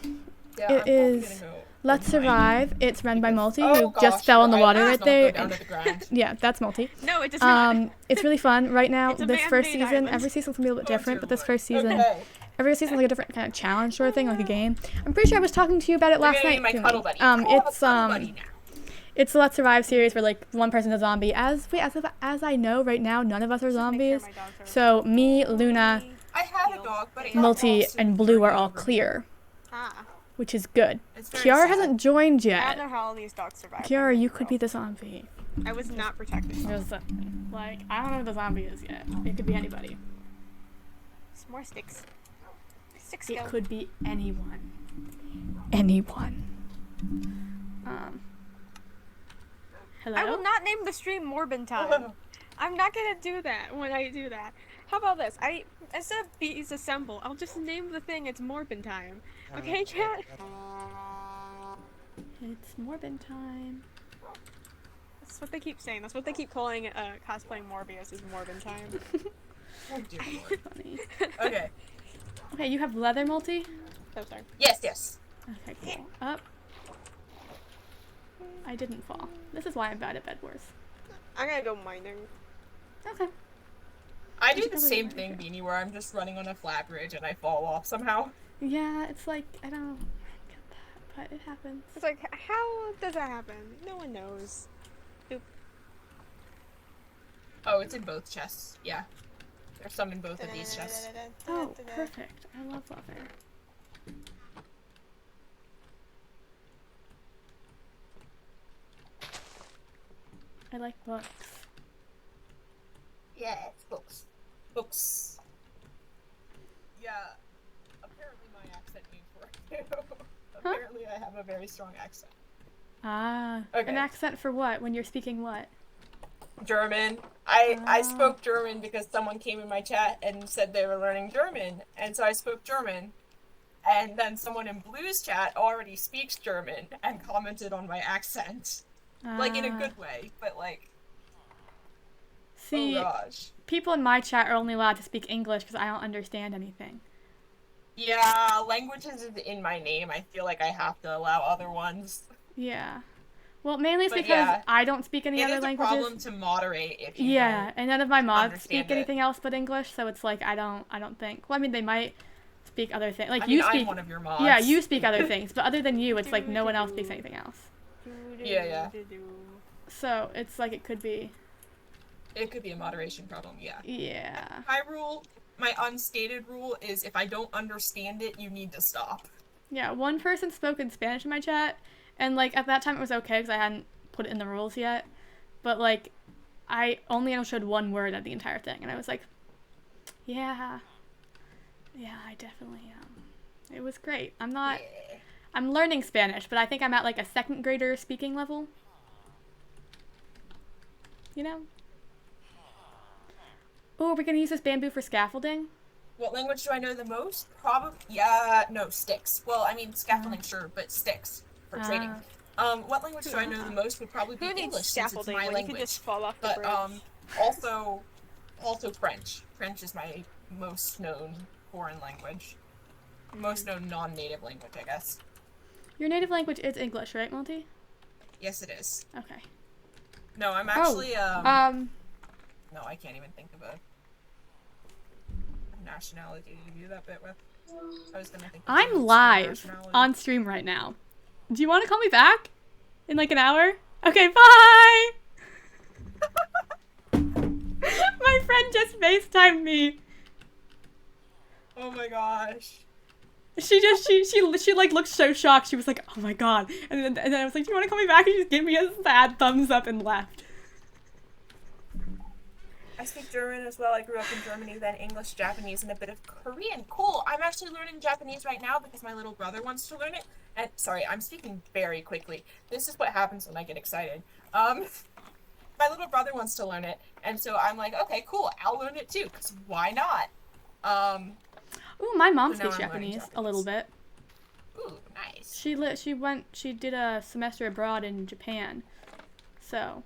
A: probably
B: is
A: gonna go
B: Let's
A: mining.
B: Survive. It's run by Multi,
A: Oh,
B: who
A: gosh,
B: just fell in the
A: I
B: water
A: must
B: right
A: not
B: there.
A: Go down to the ground.
B: Yeah, that's Multi.
C: No, it does not.
B: It's really fun. Right now,
C: It's a
B: this first
C: man-made
B: season,
C: island.
B: every season's gonna be a little bit different, but this
A: dear
B: first
A: Lord.
B: season,
A: Okay.
B: every season's like a different kind of challenge sort of thing, like a game. I'm pretty sure I was talking to you about it last
A: You're gonna
B: night.
A: be my
B: Kumi.
A: cuddle buddy. Oh, I'm a
B: It's
A: cuddle buddy now.
B: it's the Let's Survive series where like one person's a zombie. As I know right now, none of us are
C: Make sure
B: zombies.
C: my dogs are-
B: So me, Luna,
A: I had a dog, but it got
B: Multi,
A: lost in
B: and Blue are all
A: the
B: clear.
C: Ah.
B: which is good.
A: It's very
B: Kiara
A: sad.
B: hasn't joined
C: I
B: yet.
C: don't know how all these dogs survive.
B: Kiara, you could be the zombie.
C: I was not protected.
B: Just, like, I don't know who the zombie is yet. It could be anybody.
C: Some more sticks. Sticks
B: It
C: go.
B: could be anyone. Anyone. Hello?
C: I will not name the stream Morbin Time. I'm not gonna do that when I do that. How about this? Instead of Bees Assemble, I'll just name the thing it's Morbin Time. Okay, chat?
B: It's Morbin time.
C: That's what they keep saying. That's what they keep calling cosplaying Morbius is Morbin Time.
A: Oh, dear Lord.
B: Funny.
A: Okay.
B: Okay, you have leather multi?
C: So sorry.
A: Yes.
B: Okay, cool. Up. I didn't fall. This is why I'm bad at Bed Wars.
C: I'm gonna go mining.
B: Okay.
A: I
B: You
A: do
B: should
A: the
B: probably
A: same
B: do
A: thing,
B: that.
A: Beanie, where I'm just running on a flat bridge and I fall off somehow.
B: Yeah, it's like, I don't get that, but it happens.
C: It's like, how does that happen? No one knows.
A: Oh, it's in both chests. Yeah. There's some in both of these chests.
B: Oh, perfect. I love leather. I like books.
A: Yeah, it's books. Books. Yeah. Apparently my accent means work too. Apparently I have a very strong accent.
B: Ah,
A: Okay.
B: an accent for what? When you're speaking what?
A: German. I
B: Ah.
A: spoke German because someone came in my chat and said they were learning German, and so I spoke German. And then someone in Blue's chat already speaks German and commented on my accent. Like in a
B: Ah.
A: good way, but like,
B: See,
A: oh gosh.
B: people in my chat are only allowed to speak English because I don't understand anything.
A: Yeah, languages is in my name. I feel like I have to allow other ones.
B: Yeah. Well, mainly it's
A: But
B: because
A: yeah,
B: I don't speak any
A: It
B: other
A: is a
B: languages.
A: problem to moderate if you
B: Yeah,
A: don't.
B: and none of my mods
A: understand
B: speak
A: it.
B: anything else but English, so it's like I don't think. Well, I mean they might speak other things. Like
A: I
B: you
A: mean,
B: speak.
A: I'm one of your mods.
B: Yeah, you speak other things, but other than you, it's like no one else speaks anything else.
A: Yeah.
B: So it's like it could be.
A: It could be a moderation problem, yeah.
B: Yeah.
A: My unstated rule is if I don't understand it, you need to stop.
B: Yeah. One person spoke in Spanish in my chat, and like at that time it was okay because I hadn't put it in the rules yet, but like I only understood one word of the entire thing, and I was like, yeah, I definitely It was great.
A: Yeah.
B: I'm learning Spanish, but I think I'm at like a second grader speaking level. You know? Oh, we're gonna use this bamboo for scaffolding?
A: What language do I know the most? No, sticks. Well, I mean, scaffolding, sure, but sticks for trading. What language do I know the most would probably be
C: Who needs
A: English, since it's
C: scaffolding
A: my
C: when
A: language.
C: you can just fall off the
A: But,
C: bridge?
A: also French. French is my most known foreign language. Most known non-native language, I guess.
B: Your native language is English, right, Monty?
A: Yes, it is.
B: Okay.
A: No, I'm actually, no, I can't even think of a nationality to do that bit with. I was gonna think of
B: I'm
A: some
B: live
A: nationality.
B: on stream right now. Do you want to call me back? In like an hour? Okay, bye! My friend just FaceTimed me.
A: Oh my gosh.
B: She like looked so shocked. She was like, "Oh my god!" And then I was like, "Do you want to call me back?" And she just gave me a sad thumbs up and left.
A: I speak German as well. I grew up in Germany, then English, Japanese, and a bit of Korean. Cool. I'm actually learning Japanese right now because my little brother wants to learn it. And sorry, I'm speaking very quickly. This is what happens when I get excited. My little brother wants to learn it, and so I'm like, okay, cool. I'll learn it too, because why not?
B: Ooh, my mom
A: But now
B: speaks
A: I'm learning
B: Japanese a little bit.
A: Ooh, nice.
B: She did a semester abroad in Japan, so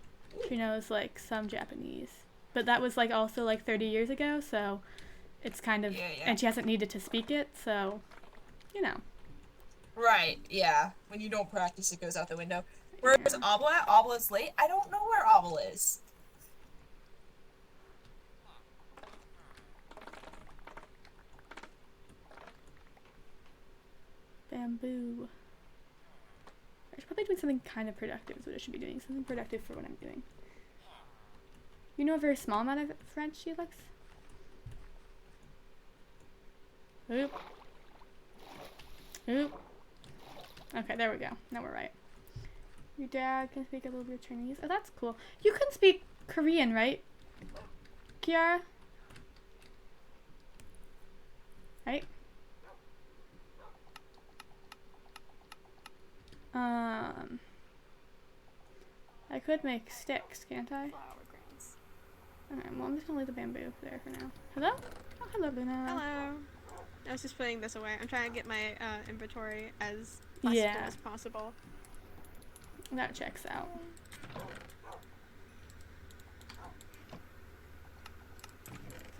B: she knows like some Japanese. But that was like also like 30 years ago, so it's kind of
A: Yeah.
B: and she hasn't needed to speak it, so you know.
A: Right, yeah. When you don't practice, it goes out the window. Where's Abla at? Abla's late? I don't know where Abla is.
B: Bamboo. I should probably doing something kind of productive is what I should be doing. Something productive for what I'm doing. You know a very small amount of French, Felix? Oop. Oop. Okay, there we go. Now we're right. Your dad can speak a little bit of Chinese. Oh, that's cool. You can speak Korean, right, Kiara? Right? I could make sticks, can't I?
C: Flower grains.
B: Alright, well, I'm just gonna leave the bamboo there for now. Hello? Oh, hello, Luna.
C: Hello. I was just putting this away. I'm trying to get my inventory as possible
B: Yeah.
C: as possible.
B: That checks out.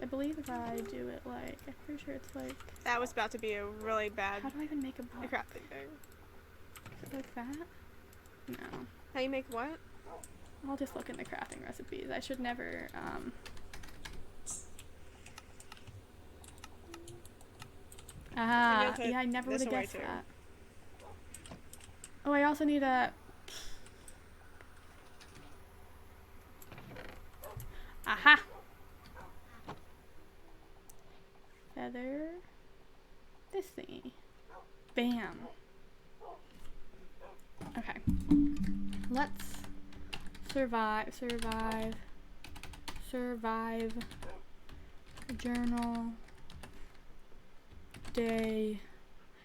B: I believe if I do it like, I'm pretty sure it's like,
C: That was about to be a really bad
B: how do I even make a book?
C: crafting thing.
B: Is it like that? No.
C: How you make what?
B: I'll just look in the crafting recipes. I should never,
C: Maybe I'll
B: yeah, I
C: put
B: never would
C: this
B: have
C: away
B: guessed
C: too.
B: that. Oh, I also need a... Aha! Feather. This thingy. Bam. Okay. Let's survive. Journal. Day.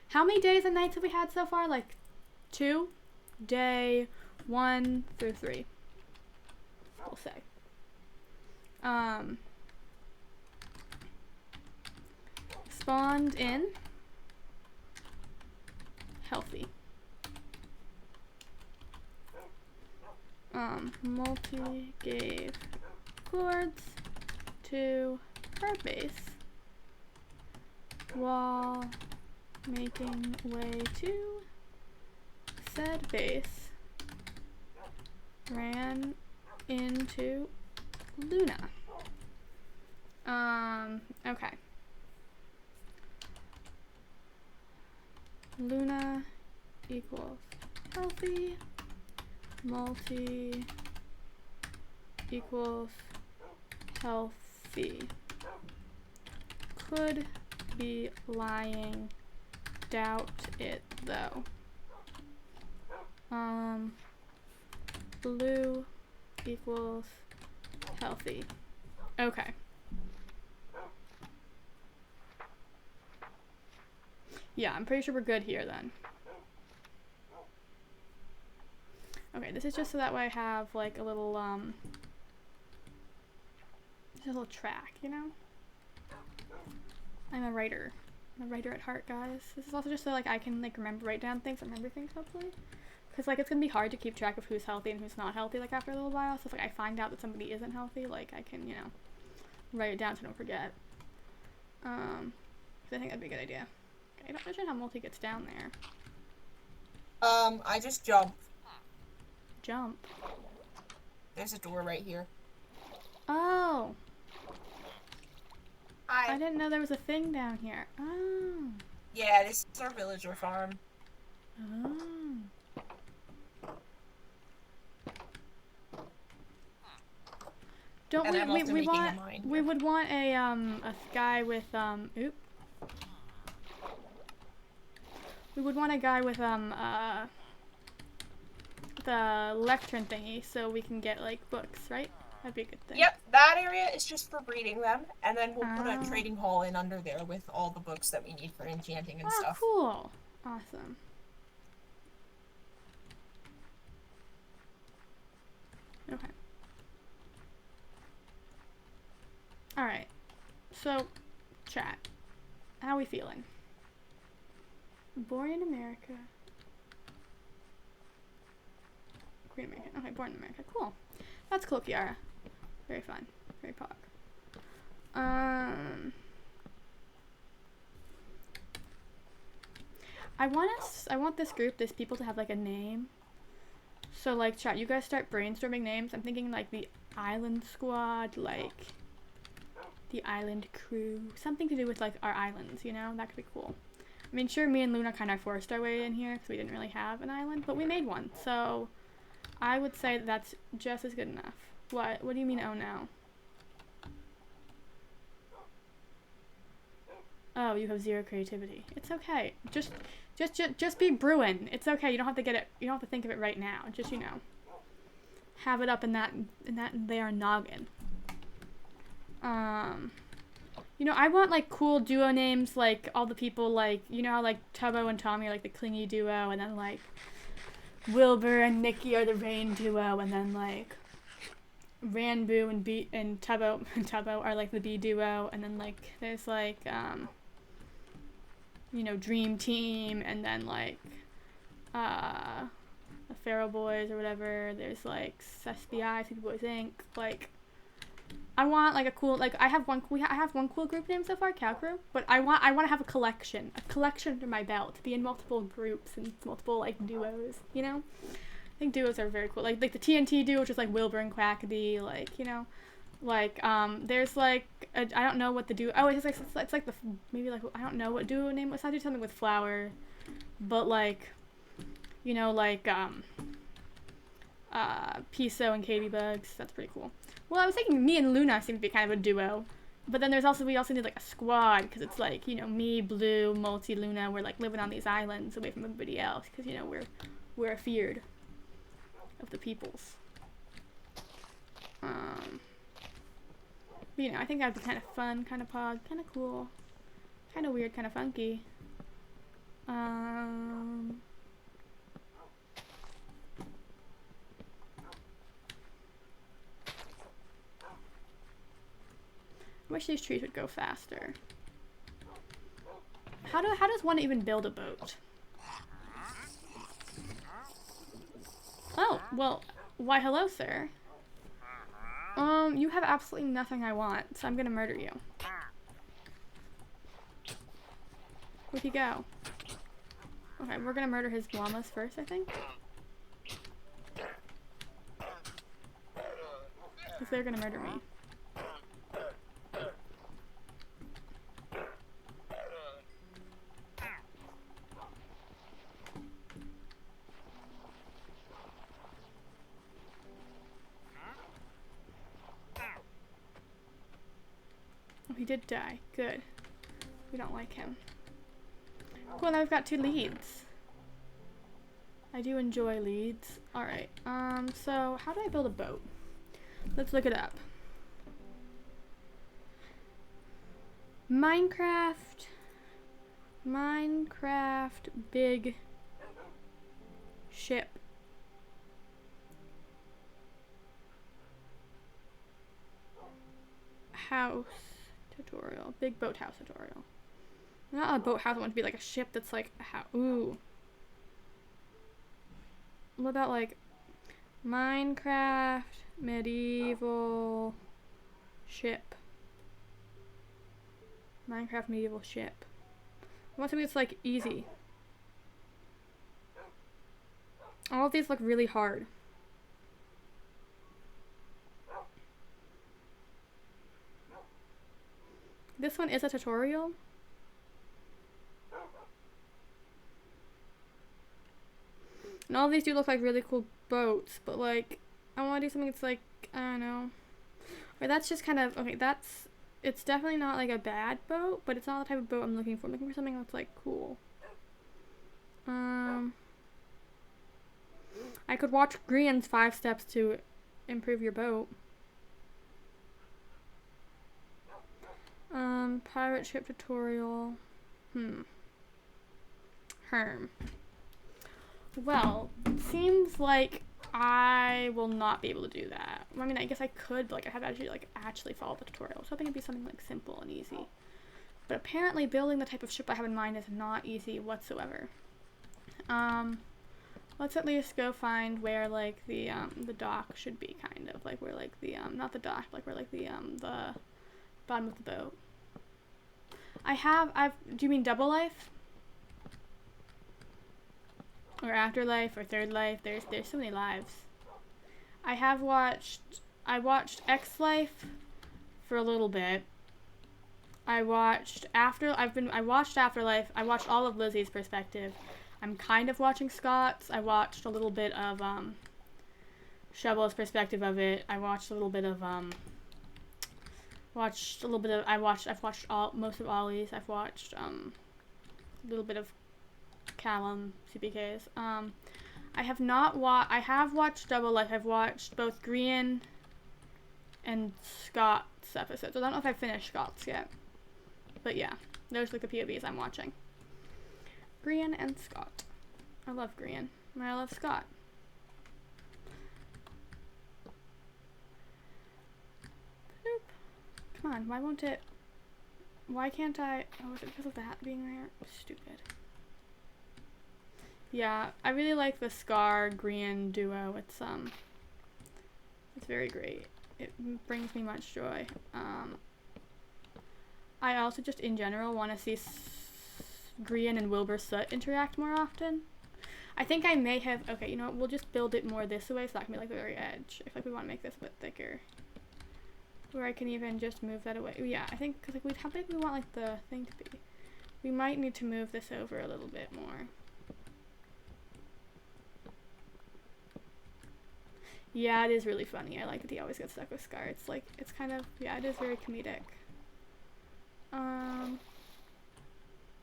B: How many days and nights have we had so far? Like 2? Day 1 through 3. We'll say. Spawned in. Healthy. Multi gave chords to her base while making way to said base ran into Luna. Okay. Luna equals healthy. Multi equals healthy. Could be lying. Doubt it though. Blue equals healthy. Okay. Yeah, I'm pretty sure we're good here then. Okay, this is just so that way I have like a little just a little track, you know? I'm a writer. I'm a writer at heart, guys. This is also just so like I can like write down things, remember things hopefully. Cause like it's gonna be hard to keep track of who's healthy and who's not healthy like after a little while. So if like I find out that somebody isn't healthy, like I can, you know, write it down so I don't forget. So I think that'd be a good idea. Okay, I don't understand how multi gets down there.
A: I just jumped.
B: Jump.
A: There's a door right here.
B: Oh, I
A: Hi.
B: didn't know there was a thing down here. Oh.
A: Yeah, this is our villager farm.
B: Oh. Don't
A: And I'm also
B: we
A: making a
B: want
A: mine
B: we
A: here.
B: would want a guy with oop. We would want a guy with the lectern thingy so we can get like books, right? That'd be a good thing.
A: Yep, that area is just for breeding them, and then we'll put
B: Oh.
A: a trading hall in under there with all the books that we need for enchanting and
B: Oh,
A: stuff.
B: cool. Awesome. Okay. Alright. So, chat. How we feeling? Born in America. Queen American. Okay, born in America. Cool. That's cool, Kiara. Very fun. Very pog. I want this group, these people to have like a name. So like chat, you guys start brainstorming names. I'm thinking like the Island Squad, like the Island Crew. Something to do with like our islands, you know? That could be cool. I mean, sure, me and Luna kind of forced our way in here because we didn't really have an island, but we made one. So I would say that's just as good enough. What? What do you mean, oh no? Oh, you have zero creativity. It's okay. Just be brewing. It's okay. You don't have to get it. You don't have to think of it right now. Just, you know, have it up in that there noggin. You know, I want like cool duo names, like all the people, like, you know how like Tubbo and Tommy are like the clingy duo, and then like Wilbur and Nikki are the rain duo, and then like Ranboo and Tubbo are like the bee duo, and then like there's like you know, Dream Team, and then like the Feral Boys or whatever. There's like SBI, Super Boys Inc. Like, I want like a cool, like I have one cool group name so far, Cow Crew, but I want to have a collection under my belt, to be in multiple groups and multiple like duos, you know. I think duos are very cool, like the TNT duo, which is like Wilbur and Quackity, like, you know, like there's like I don't know what the duo, oh, it's like the, maybe like, I don't know what duo name was. I do something with Flower, but like, you know, like Piso and Katie Bugs. That's pretty cool. Well, I was thinking me and Luna seem to be kind of a duo, but then we also need like a squad, because it's like, you know, me, Blue, Multi, Luna, we're like living on these islands away from everybody else, because, you know, we're afeared of the peoples. You know, I think that'd be kind of fun, kind of pog, kind of cool, kind of weird, kind of funky. I wish these trees would go faster. How does one even build a boat? Oh, well, why hello, sir. You have absolutely nothing I want, so I'm gonna murder you. Where'd he go? Okay, we're gonna murder his llamas first, I think. Because they're gonna murder me. Oh, he did die. Good. We don't like him. Cool, now we've got 2 leads. I do enjoy leads. Alright, so how do I build a boat? Let's look it up. Minecraft big ship. House tutorial. Big boat house tutorial. Not a boat house, I want it to be like a ship that's like a house. Ooh. What about like Minecraft medieval ship? Minecraft medieval ship. I want something that's like easy. All of these look really hard. This one is a tutorial. And all of these do look like really cool boats, but like, I want to do something that's like, I don't know. Or that's just kind of, okay, it's definitely not like a bad boat, but it's not the type of boat I'm looking for. I'm looking for something that's like cool. I could watch Grian's 5 steps to improve your boat. Pirate ship tutorial. Herm. Well, seems like I will not be able to do that. I mean, I guess I could, but like I have to actually follow the tutorial. So I think it'd be something like simple and easy. But apparently building the type of ship I have in mind is not easy whatsoever. Let's at least go find where like the dock should be, kind of like where like the not the dock, like where like the bottom of the boat. Do you mean Double Life? Or Afterlife or Third Life? There's so many lives. I watched X Life for a little bit. I watched Afterlife. I watched all of Lizzie's perspective. I'm kind of watching Scott's. I watched a little bit of Shovel's perspective of it. I watched a little bit of Watched a little bit of. I've watched all most of Ollie's. I've watched a little bit of Callum CPK's. I have not I have watched Double Life. I've watched both Grian and Scott's episodes. I don't know if I've finished Scott's yet. But yeah, those are like the POVs I'm watching. Grian and Scott. I love Grian. And I love Scott. Boop. Come on, why won't it... Why can't I... Oh, is it because of that being there? Stupid. Yeah, I really like the Scar Grian duo. It's very great. It brings me much joy. I also just in general want to see Grian and Wilbur Soot interact more often. I think I may have, okay, you know what, we'll just build it more this way so that can be like the very edge. If like we want to make this a bit thicker. Where I can even just move that away. Yeah, I think, because like how big we want like the thing to be. We might need to move this over a little bit more. Yeah, it is really funny. I like that he always gets stuck with Scar. It's like, it's kind of, yeah, it is very comedic.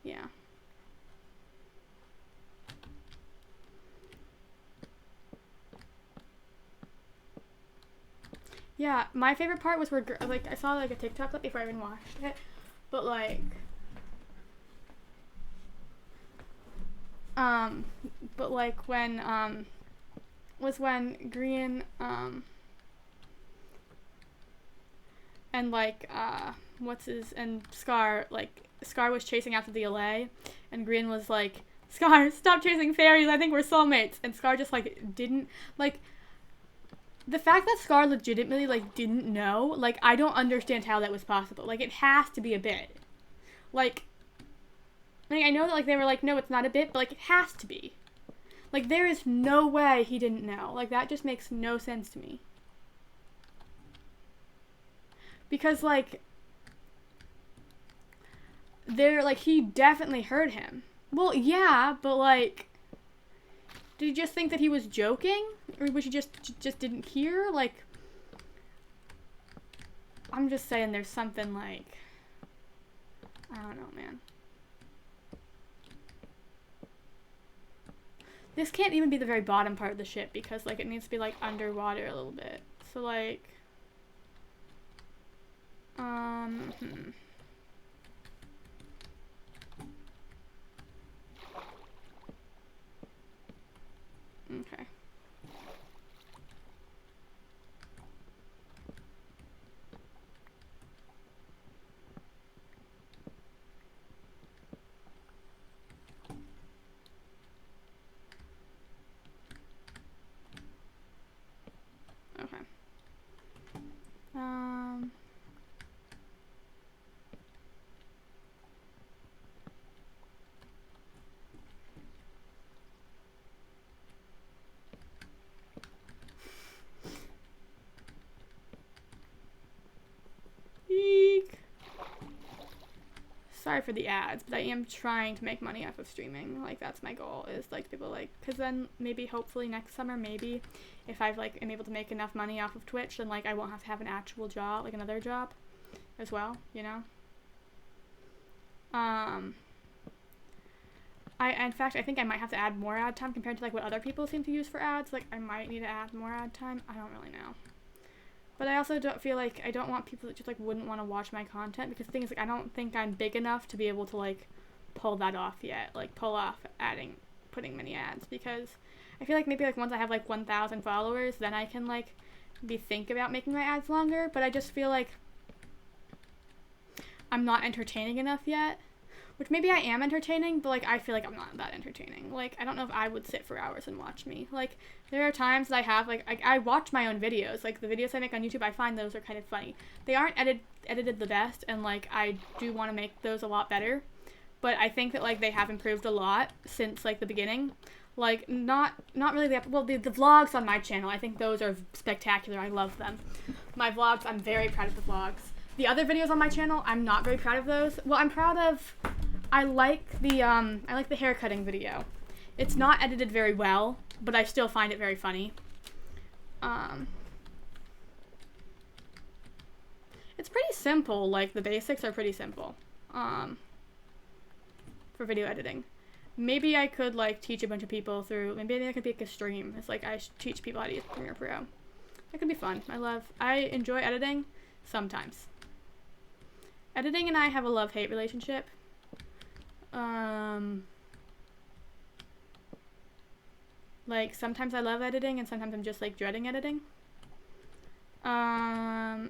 B: Yeah. Yeah, my favorite part was where, like, I saw like a TikTok clip before I even watched it, but like, when, was when Grian, and like, and Scar, like, Scar was chasing after the LA, and Grian was like, Scar, stop chasing fairies, I think we're soulmates, and Scar just, like, didn't, like, the fact that Scar legitimately, like, didn't know, like, I don't understand how that was possible. Like, it has to be a bit. Like, I know that, like, they were like, no, it's not a bit, but, like, it has to be. Like, there is no way he didn't know. Like, that just makes no sense to me. Because, like, he definitely heard him. Well, yeah, but, like, did he just think that he was joking? Or was he just didn't hear? Like, I'm just saying there's something, like, I don't know, man. This can't even be the very bottom part of the ship because, like, it needs to be, like, underwater a little bit. So, like, Okay. Okay. Eek. Sorry for the ads, but I am trying to make money off of streaming. Like, that's my goal, is, like, people, like, because then maybe, hopefully, next summer, maybe, if I've, like, am able to make enough money off of Twitch, then, like, I won't have to have an actual job, like, another job as well, you know? In fact, I think I might have to add more ad time compared to, like, what other people seem to use for ads. Like, I might need to add more ad time. I don't really know. But I also don't feel like, I don't want people that just, like, wouldn't want to watch my content, because the thing is, like, I don't think I'm big enough to be able to, like, pull that off yet. Like, pull off putting many ads, because I feel like maybe, like, once I have, like, 1,000 followers, then I can, like, think about making my ads longer, but I just feel like I'm not entertaining enough yet. Which maybe I am entertaining, but, like, I feel like I'm not that entertaining. Like, I don't know if I would sit for hours and watch me. Like, there are times that I have, like, I watch my own videos. Like, the videos I make on YouTube, I find those are kind of funny. They aren't edited the best, and, like, I do want to make those a lot better. But I think that, like, they have improved a lot since, like, the beginning. Like, not really the vlogs on my channel, I think those are spectacular. I love them. My vlogs, I'm very proud of the vlogs. The other videos on my channel, I'm not very proud of those. Well, I'm proud of, I like the haircutting video. It's not edited very well, but I still find it very it's It's pretty simple. Like, the basics are pretty simple. For video editing. Maybe I could, like, teach a bunch of people through, maybe I could make a stream. It's like, I should teach people how to use Premiere Pro. That could be fun. I enjoy editing sometimes. Editing and I have a love-hate relationship. Like, sometimes I love editing and sometimes I'm just, like, dreading editing. I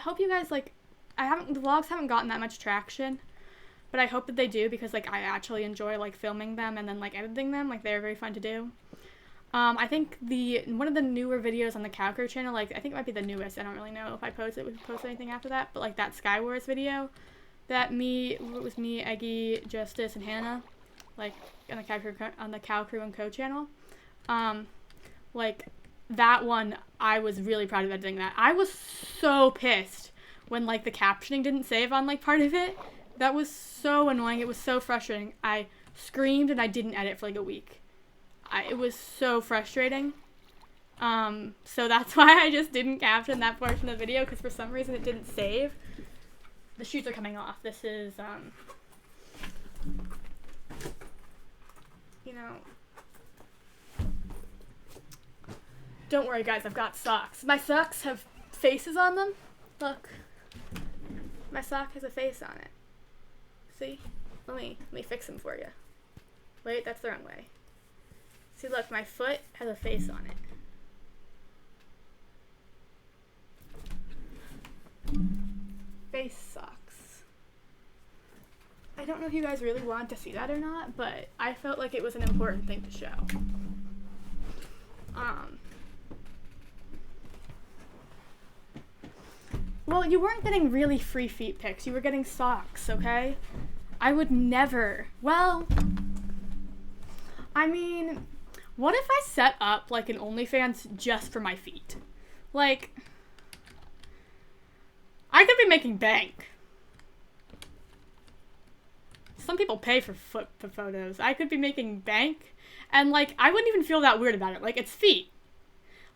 B: hope you guys, like, the vlogs haven't gotten that much traction, but I hope that they do because, like, I actually enjoy, like, filming them and then, like, editing them. Like, they're very fun to do. I think one of the newer videos on the Cow Crew channel, like, I think it might be the newest. I don't really know if I post anything after that, but, like, that Sky Wars video it was me, Eggy, Justice, and Hannah, like, on the Cow Crew and Co channel. Like, that one, I was really proud of editing that. I was so pissed when, like, the captioning didn't save on, like, part of it. That was so annoying. It was so frustrating. I screamed and I didn't edit for, like, a week. It was so frustrating. So that's why I just didn't caption that portion of the video, because for some reason it didn't save. The shoots are coming off. This is, you know, don't worry guys, I've got socks. My socks have faces on them. Look. My sock has a face on it. See? Let me fix them for you. Wait, that's the wrong way. See, look, my foot has a face on it. Face socks. I don't know if you guys really want to see that or not, but I felt like it was an important thing to show. Well, you weren't getting really free feet pics. You were getting socks, okay? I would never. Well, I mean, what if I set up, like, an OnlyFans just for my feet? Like, I could be making bank. Some people pay for foot photos. I could be making bank, and, like, I wouldn't even feel that weird about it. Like, it's feet.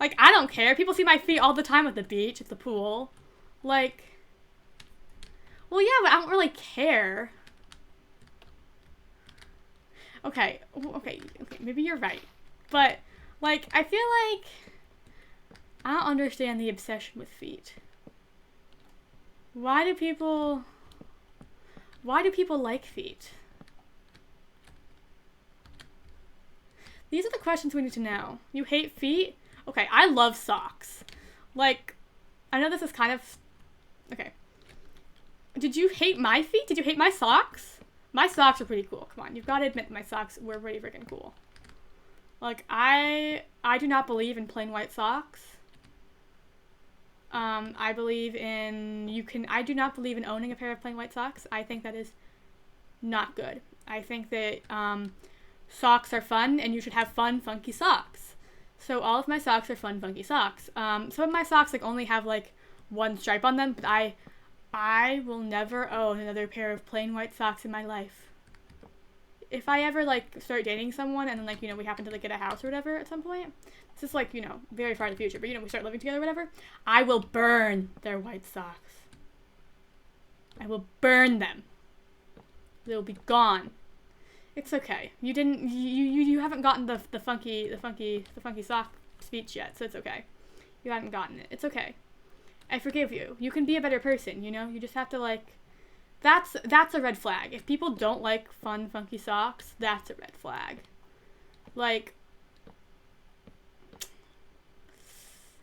B: Like, I don't care. People see my feet all the time at the beach, at the pool. Like, well, yeah, but I don't really care. Okay, maybe you're right. But, like, I feel like I don't understand the obsession with feet. Why do people like feet? These are the questions we need to know. You hate feet? Okay, I love socks. Like, I know this is kind of... Okay. Did you hate my feet? Did you hate my socks? My socks are pretty cool. Come on, you've got to admit my socks were pretty freaking cool. Like, I do not believe in plain white socks. I believe in... I do not believe in owning a pair of plain white socks. I think that is not good. I think that socks are fun, and you should have fun, funky socks. So all of my socks are fun, funky socks. Some of my socks, like, only have, like, one stripe on them, but I will never own another pair of plain white socks in my life. If I ever, like, start dating someone and then, like, you know, we happen to, like, get a house or whatever at some point, this is, like, you know, very far in the future, but, you know, we start living together or whatever, I will burn their white socks. I will burn them. They'll be gone. It's okay. You haven't gotten the funky sock speech yet, so it's okay. You haven't gotten it. It's okay. I forgive you. You can be a better person, you know? You just have to, like... That's a red flag. If people don't like fun, funky socks, that's a red flag. Like...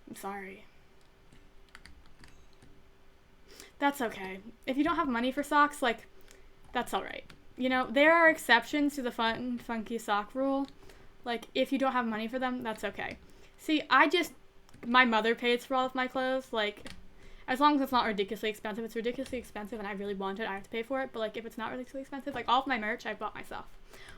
B: I'm sorry. That's okay. If you don't have money for socks, like, that's alright. You know, there are exceptions to the fun, funky sock rule. Like, if you don't have money for them, that's okay. See, my mother pays for all of my clothes, like, as long as it's not ridiculously expensive. If it's ridiculously expensive and I really want it, I have to pay for it, but, like, if it's not ridiculously expensive, like, all of my merch I bought myself.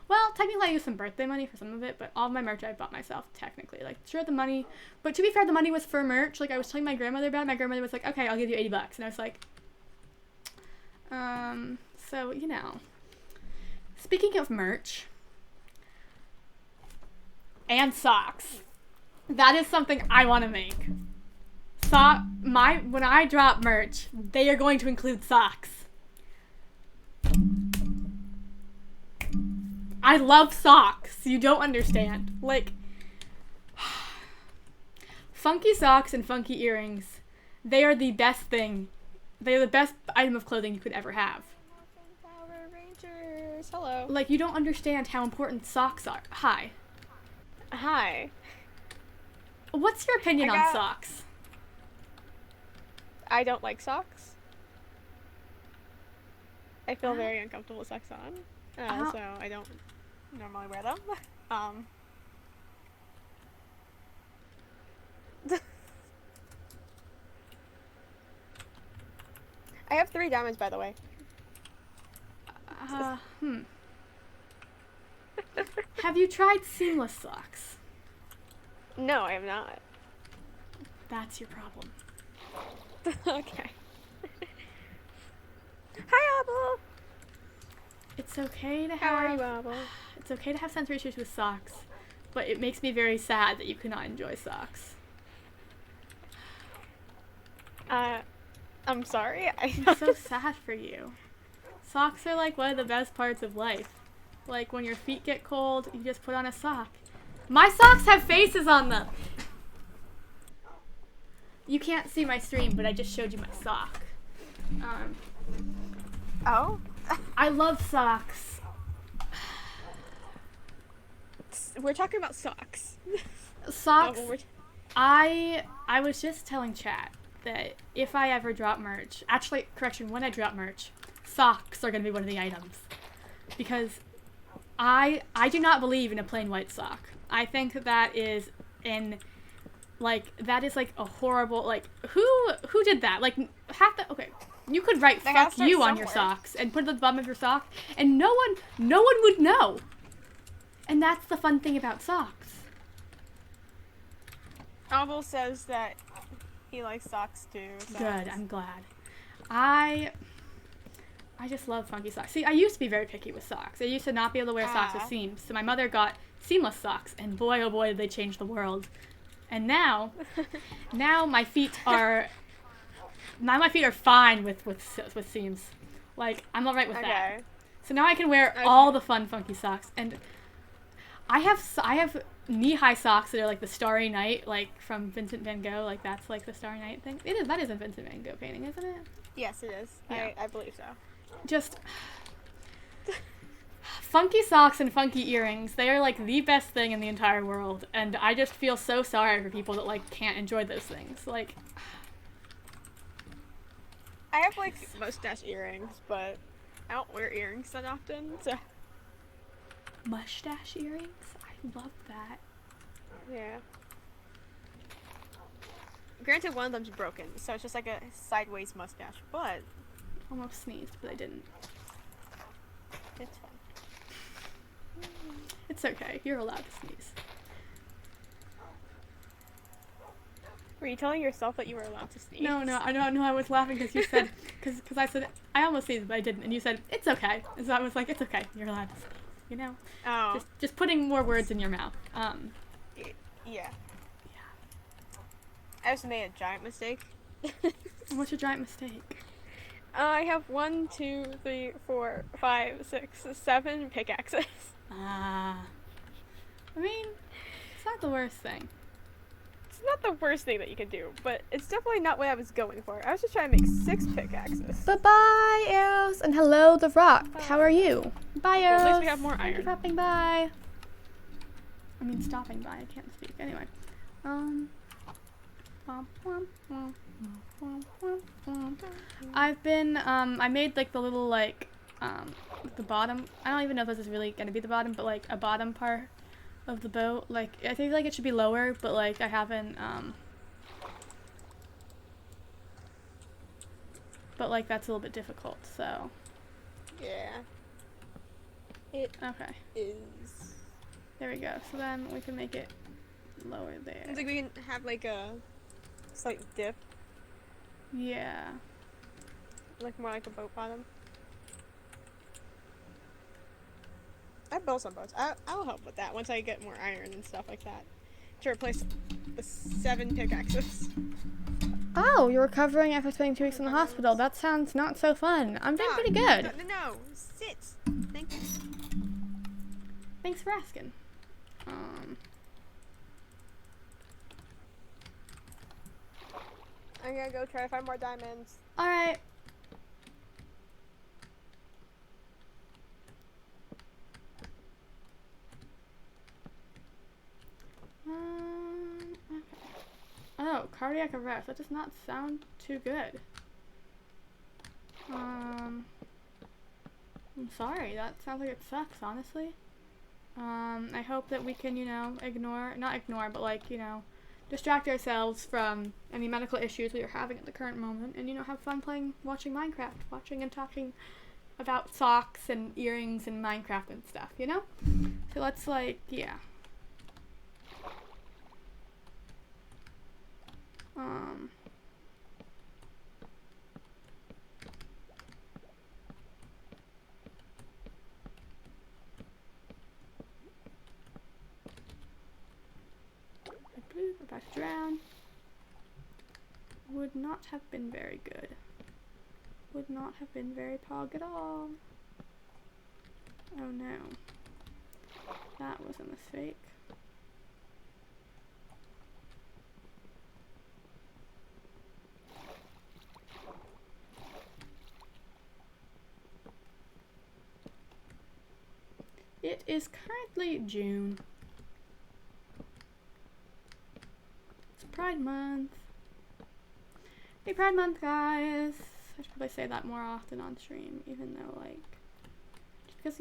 B: Well, technically I used some birthday money for some of it, but all of my merch I bought myself, technically. Like, sure, the money, but to be fair, the money was for merch. Like, I was telling my grandmother about it, my grandmother was like, okay, I'll give you $80, and I was like, so, you know. Speaking of merch, and socks, that is something I want to make. When I drop merch, they are going to include socks. I love socks. You don't understand. Like, funky socks and funky earrings, they are the best thing. They are the best item of clothing you could ever have.
C: Power Rangers. Hello.
B: Like, you don't understand how important socks are. Hi.
C: Hi.
B: What's your opinion on
C: got-
B: socks?
C: I don't like socks. I feel very uncomfortable with socks on.
B: Oh.
C: So I don't normally wear them. I have 3 diamonds, by the way.
B: Have you tried seamless socks?
C: No, I have not.
B: That's your problem.
C: Okay. Hi, Apple.
B: It's okay to
C: How are
B: have
C: you, Apple?
B: it's okay to have sensory issues with socks, but it makes me very sad that you cannot enjoy socks.
C: I'm sorry.
B: I'm so sad for you. Socks are like one of the best parts of life. Like when your feet get cold, you just put on a sock. My socks have faces on them. You can't see my stream, but I just showed you my sock.
C: Oh?
B: I love socks.
C: We're talking about socks.
B: Socks.
C: Oh,
B: I was just telling chat that if I ever drop merch, actually, correction, when I drop merch, socks are gonna be one of the items, because I do not believe in a plain white sock. I think that is that is like a horrible, like, who did that? Like, okay, you could write
C: They gotta
B: "fuck
C: start
B: you" on your
C: somewhere.
B: socks and put it at the bottom of your sock, and no one would know. And that's the fun thing about socks.
C: Apple says that he likes socks too. So
B: Good, I'm glad. I just love funky socks. See, I used to be very picky with socks. I used to not be able to wear socks with
C: Ah.
B: seams. So my mother got seamless socks, and boy, oh boy, did they change the world. And now my feet are fine with seams. Like, I'm alright with that.
C: Okay.
B: So now I can wear
C: Okay.
B: all the fun funky socks, and I have knee-high socks that are like the Starry Night, like from Vincent van Gogh. Like, that's like the Starry Night thing. That is a Vincent van Gogh painting, isn't it?
C: Yes, it is.
B: Yeah.
C: I believe so.
B: Just funky socks and funky earrings, they are like the best thing in the entire world, and I just feel so sorry for people that like can't enjoy those things. Like,
C: I have like mustache earrings, but I don't wear earrings that often. So
B: mustache earrings, I love that.
C: yeah. Granted, one of them's broken, so it's just like a sideways mustache, but
B: Almost sneezed, but I didn't.
C: it's fun.
B: It's okay, you're allowed to sneeze.
C: Were you telling yourself that you were allowed to sneeze?
B: No, I was laughing because you said, because I said, I almost sneezed, but I didn't, and you said, it's okay. And so I was like, it's okay, you're allowed to sneeze, you know?
C: Oh.
B: Just putting more words in your mouth.
C: Yeah. I just made a giant mistake.
B: What's your giant mistake?
C: I have 1, 2, 3, 4, 5, 6, 7 pickaxes.
B: I mean, it's not the worst thing.
C: It's not the worst thing that you can do, but it's definitely not what I was going for. I was just trying to make 6 pickaxes.
E: Bye-bye, Arrows, and hello, The Rock. How are you?
B: Bye,
C: Well, at least
B: Eros.
C: we have more
B: Thank you
C: iron.
B: for stopping by. I mean, stopping by. I can't speak. Anyway. I've been, I made, like, the little, like, the bottom. I don't even know if this is really gonna be the bottom, but, like, a bottom part of the boat. Like, I think, like, it should be lower, but, like, I haven't, but, like, that's a little bit difficult, so.
C: Yeah. It
B: Okay.
C: is.
B: There we go. So then we can make it lower there.
C: It's like we can have like a slight dip,
B: Yeah.
C: like more like a boat bottom. I built some boats. I'll help with that once I get more iron and stuff like that to replace the 7 pickaxes.
E: Oh, you're recovering after spending 2 weeks in the hospital. That sounds not so fun. I'm doing pretty good.
C: No, sit. Thank you.
B: Thanks for asking.
C: I'm gonna go try to find more diamonds.
B: All right. Okay. Oh, cardiac arrest. That does not sound too good. I'm sorry. That sounds like it sucks, honestly. I hope that we can, not ignore, but like, distract ourselves from any medical issues we are having at the current moment and, have fun watching Minecraft, watching and talking about socks and earrings and Minecraft and stuff, So let's, yeah. About to drown. Would not have been very good. Would not have been very pog at all. Oh no. That was a mistake. It is currently June. Pride Month. Hey, Pride Month, guys. I should probably say that more often on stream, even though, just because,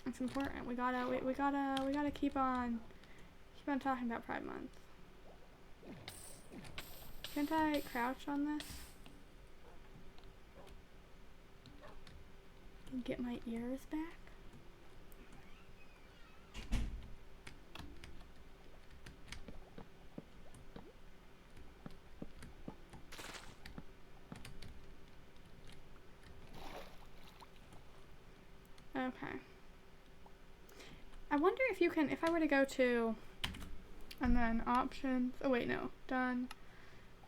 B: it's important. We gotta keep on talking about Pride Month. Can't I crouch on this? And get my ears back? Okay. I wonder if if I were to go to, and then options, oh wait, no, done,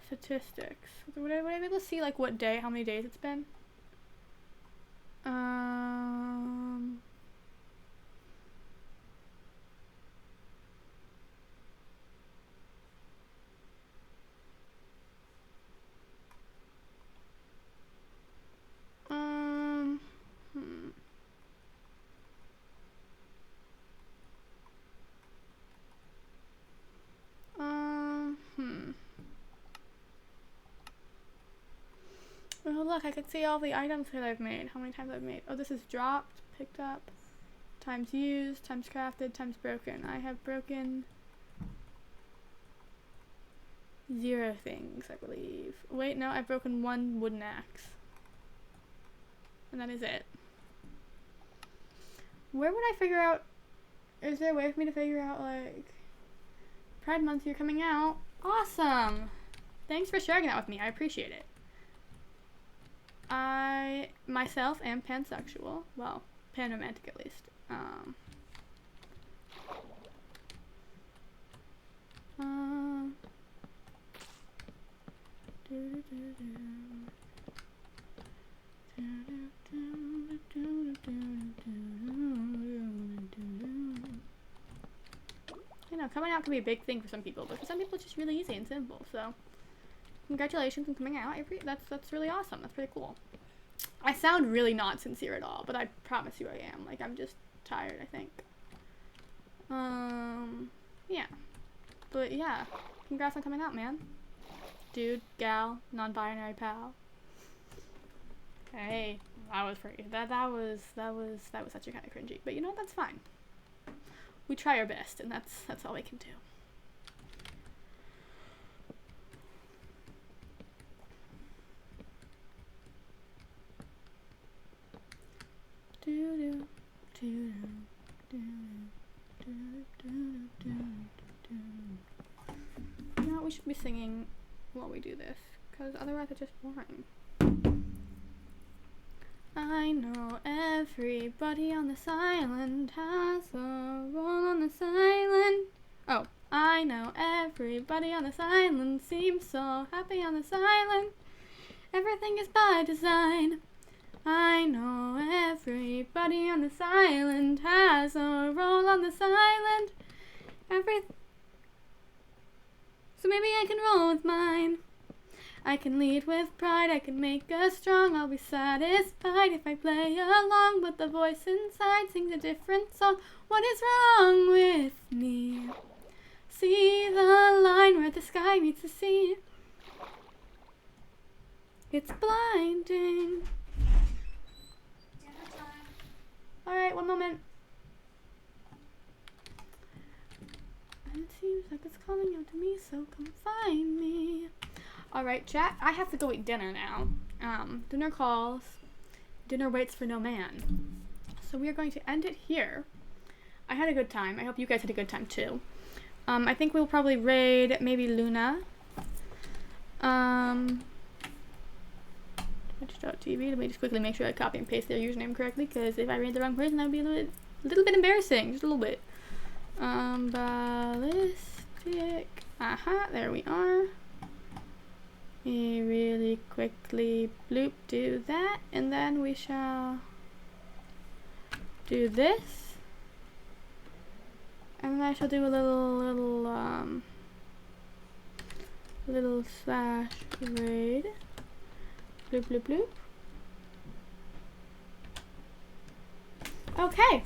B: statistics, would I be able to see, what day, how many days it's been? Oh look, I could see all the items that I've made. How many times I've made. Oh, this is dropped, picked up, times used, times crafted, times broken. I have broken 0 things, I believe. Wait, no, I've broken 1 wooden axe. And that is it. Where would I figure out, is there a way for me to figure out, Pride Month, you're coming out. Awesome! Thanks for sharing that with me, I appreciate it. I, myself, am pansexual. Well, panromantic at least. Coming out can be a big thing for some people, but for some people it's just really easy and simple, so congratulations on coming out. That's really awesome. That's pretty cool. I sound really not sincere at all, but I promise you I am. I'm just tired, I think. Yeah. But yeah, congrats on coming out, man. Dude, gal, non-binary pal. Hey, that was pretty. That was actually kind of cringy, but that's fine. We try our best, and that's all we can do. We should be singing while we do this, because otherwise it's just boring. I know everybody on this island has a role on this island. Oh, I know everybody on this island seems so happy on this island. Everything is by design. I know everybody on this island has a role on this island. So maybe I can roll with mine. I can lead with pride, I can make us strong. I'll be satisfied if I play along, but the voice inside sings a different song. What is wrong with me? See the line where the sky meets the sea. It's blinding. Alright, one moment. And it seems like it's calling out to me, so come find me. Alright, chat, I have to go eat dinner now. Dinner calls. Dinner waits for no man. So we are going to end it here. I had a good time. I hope you guys had a good time too. I think we'll probably raid maybe Luna. Twitch.tv. Let me just quickly make sure I copy and paste their username correctly, because if I read the wrong person, that would be a little bit embarrassing. Just a little bit. Ballistic. Aha, there we are. We really quickly bloop do that, and then we shall do this, and then I shall do a little slash raid. Bloop bloop bloop. Okay.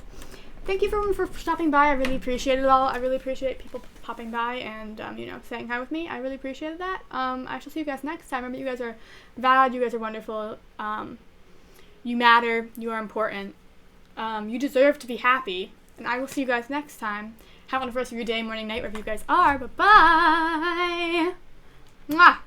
B: Thank you everyone for stopping by. I really appreciate it all. I really appreciate people popping by and, saying hi with me. I really appreciated that. I shall see you guys next time. Remember, you guys are valid. You guys are wonderful. You matter. You are important. You deserve to be happy. And I will see you guys next time. Have a wonderful rest of your day, morning, night, wherever you guys are. Bye-bye. Mwah.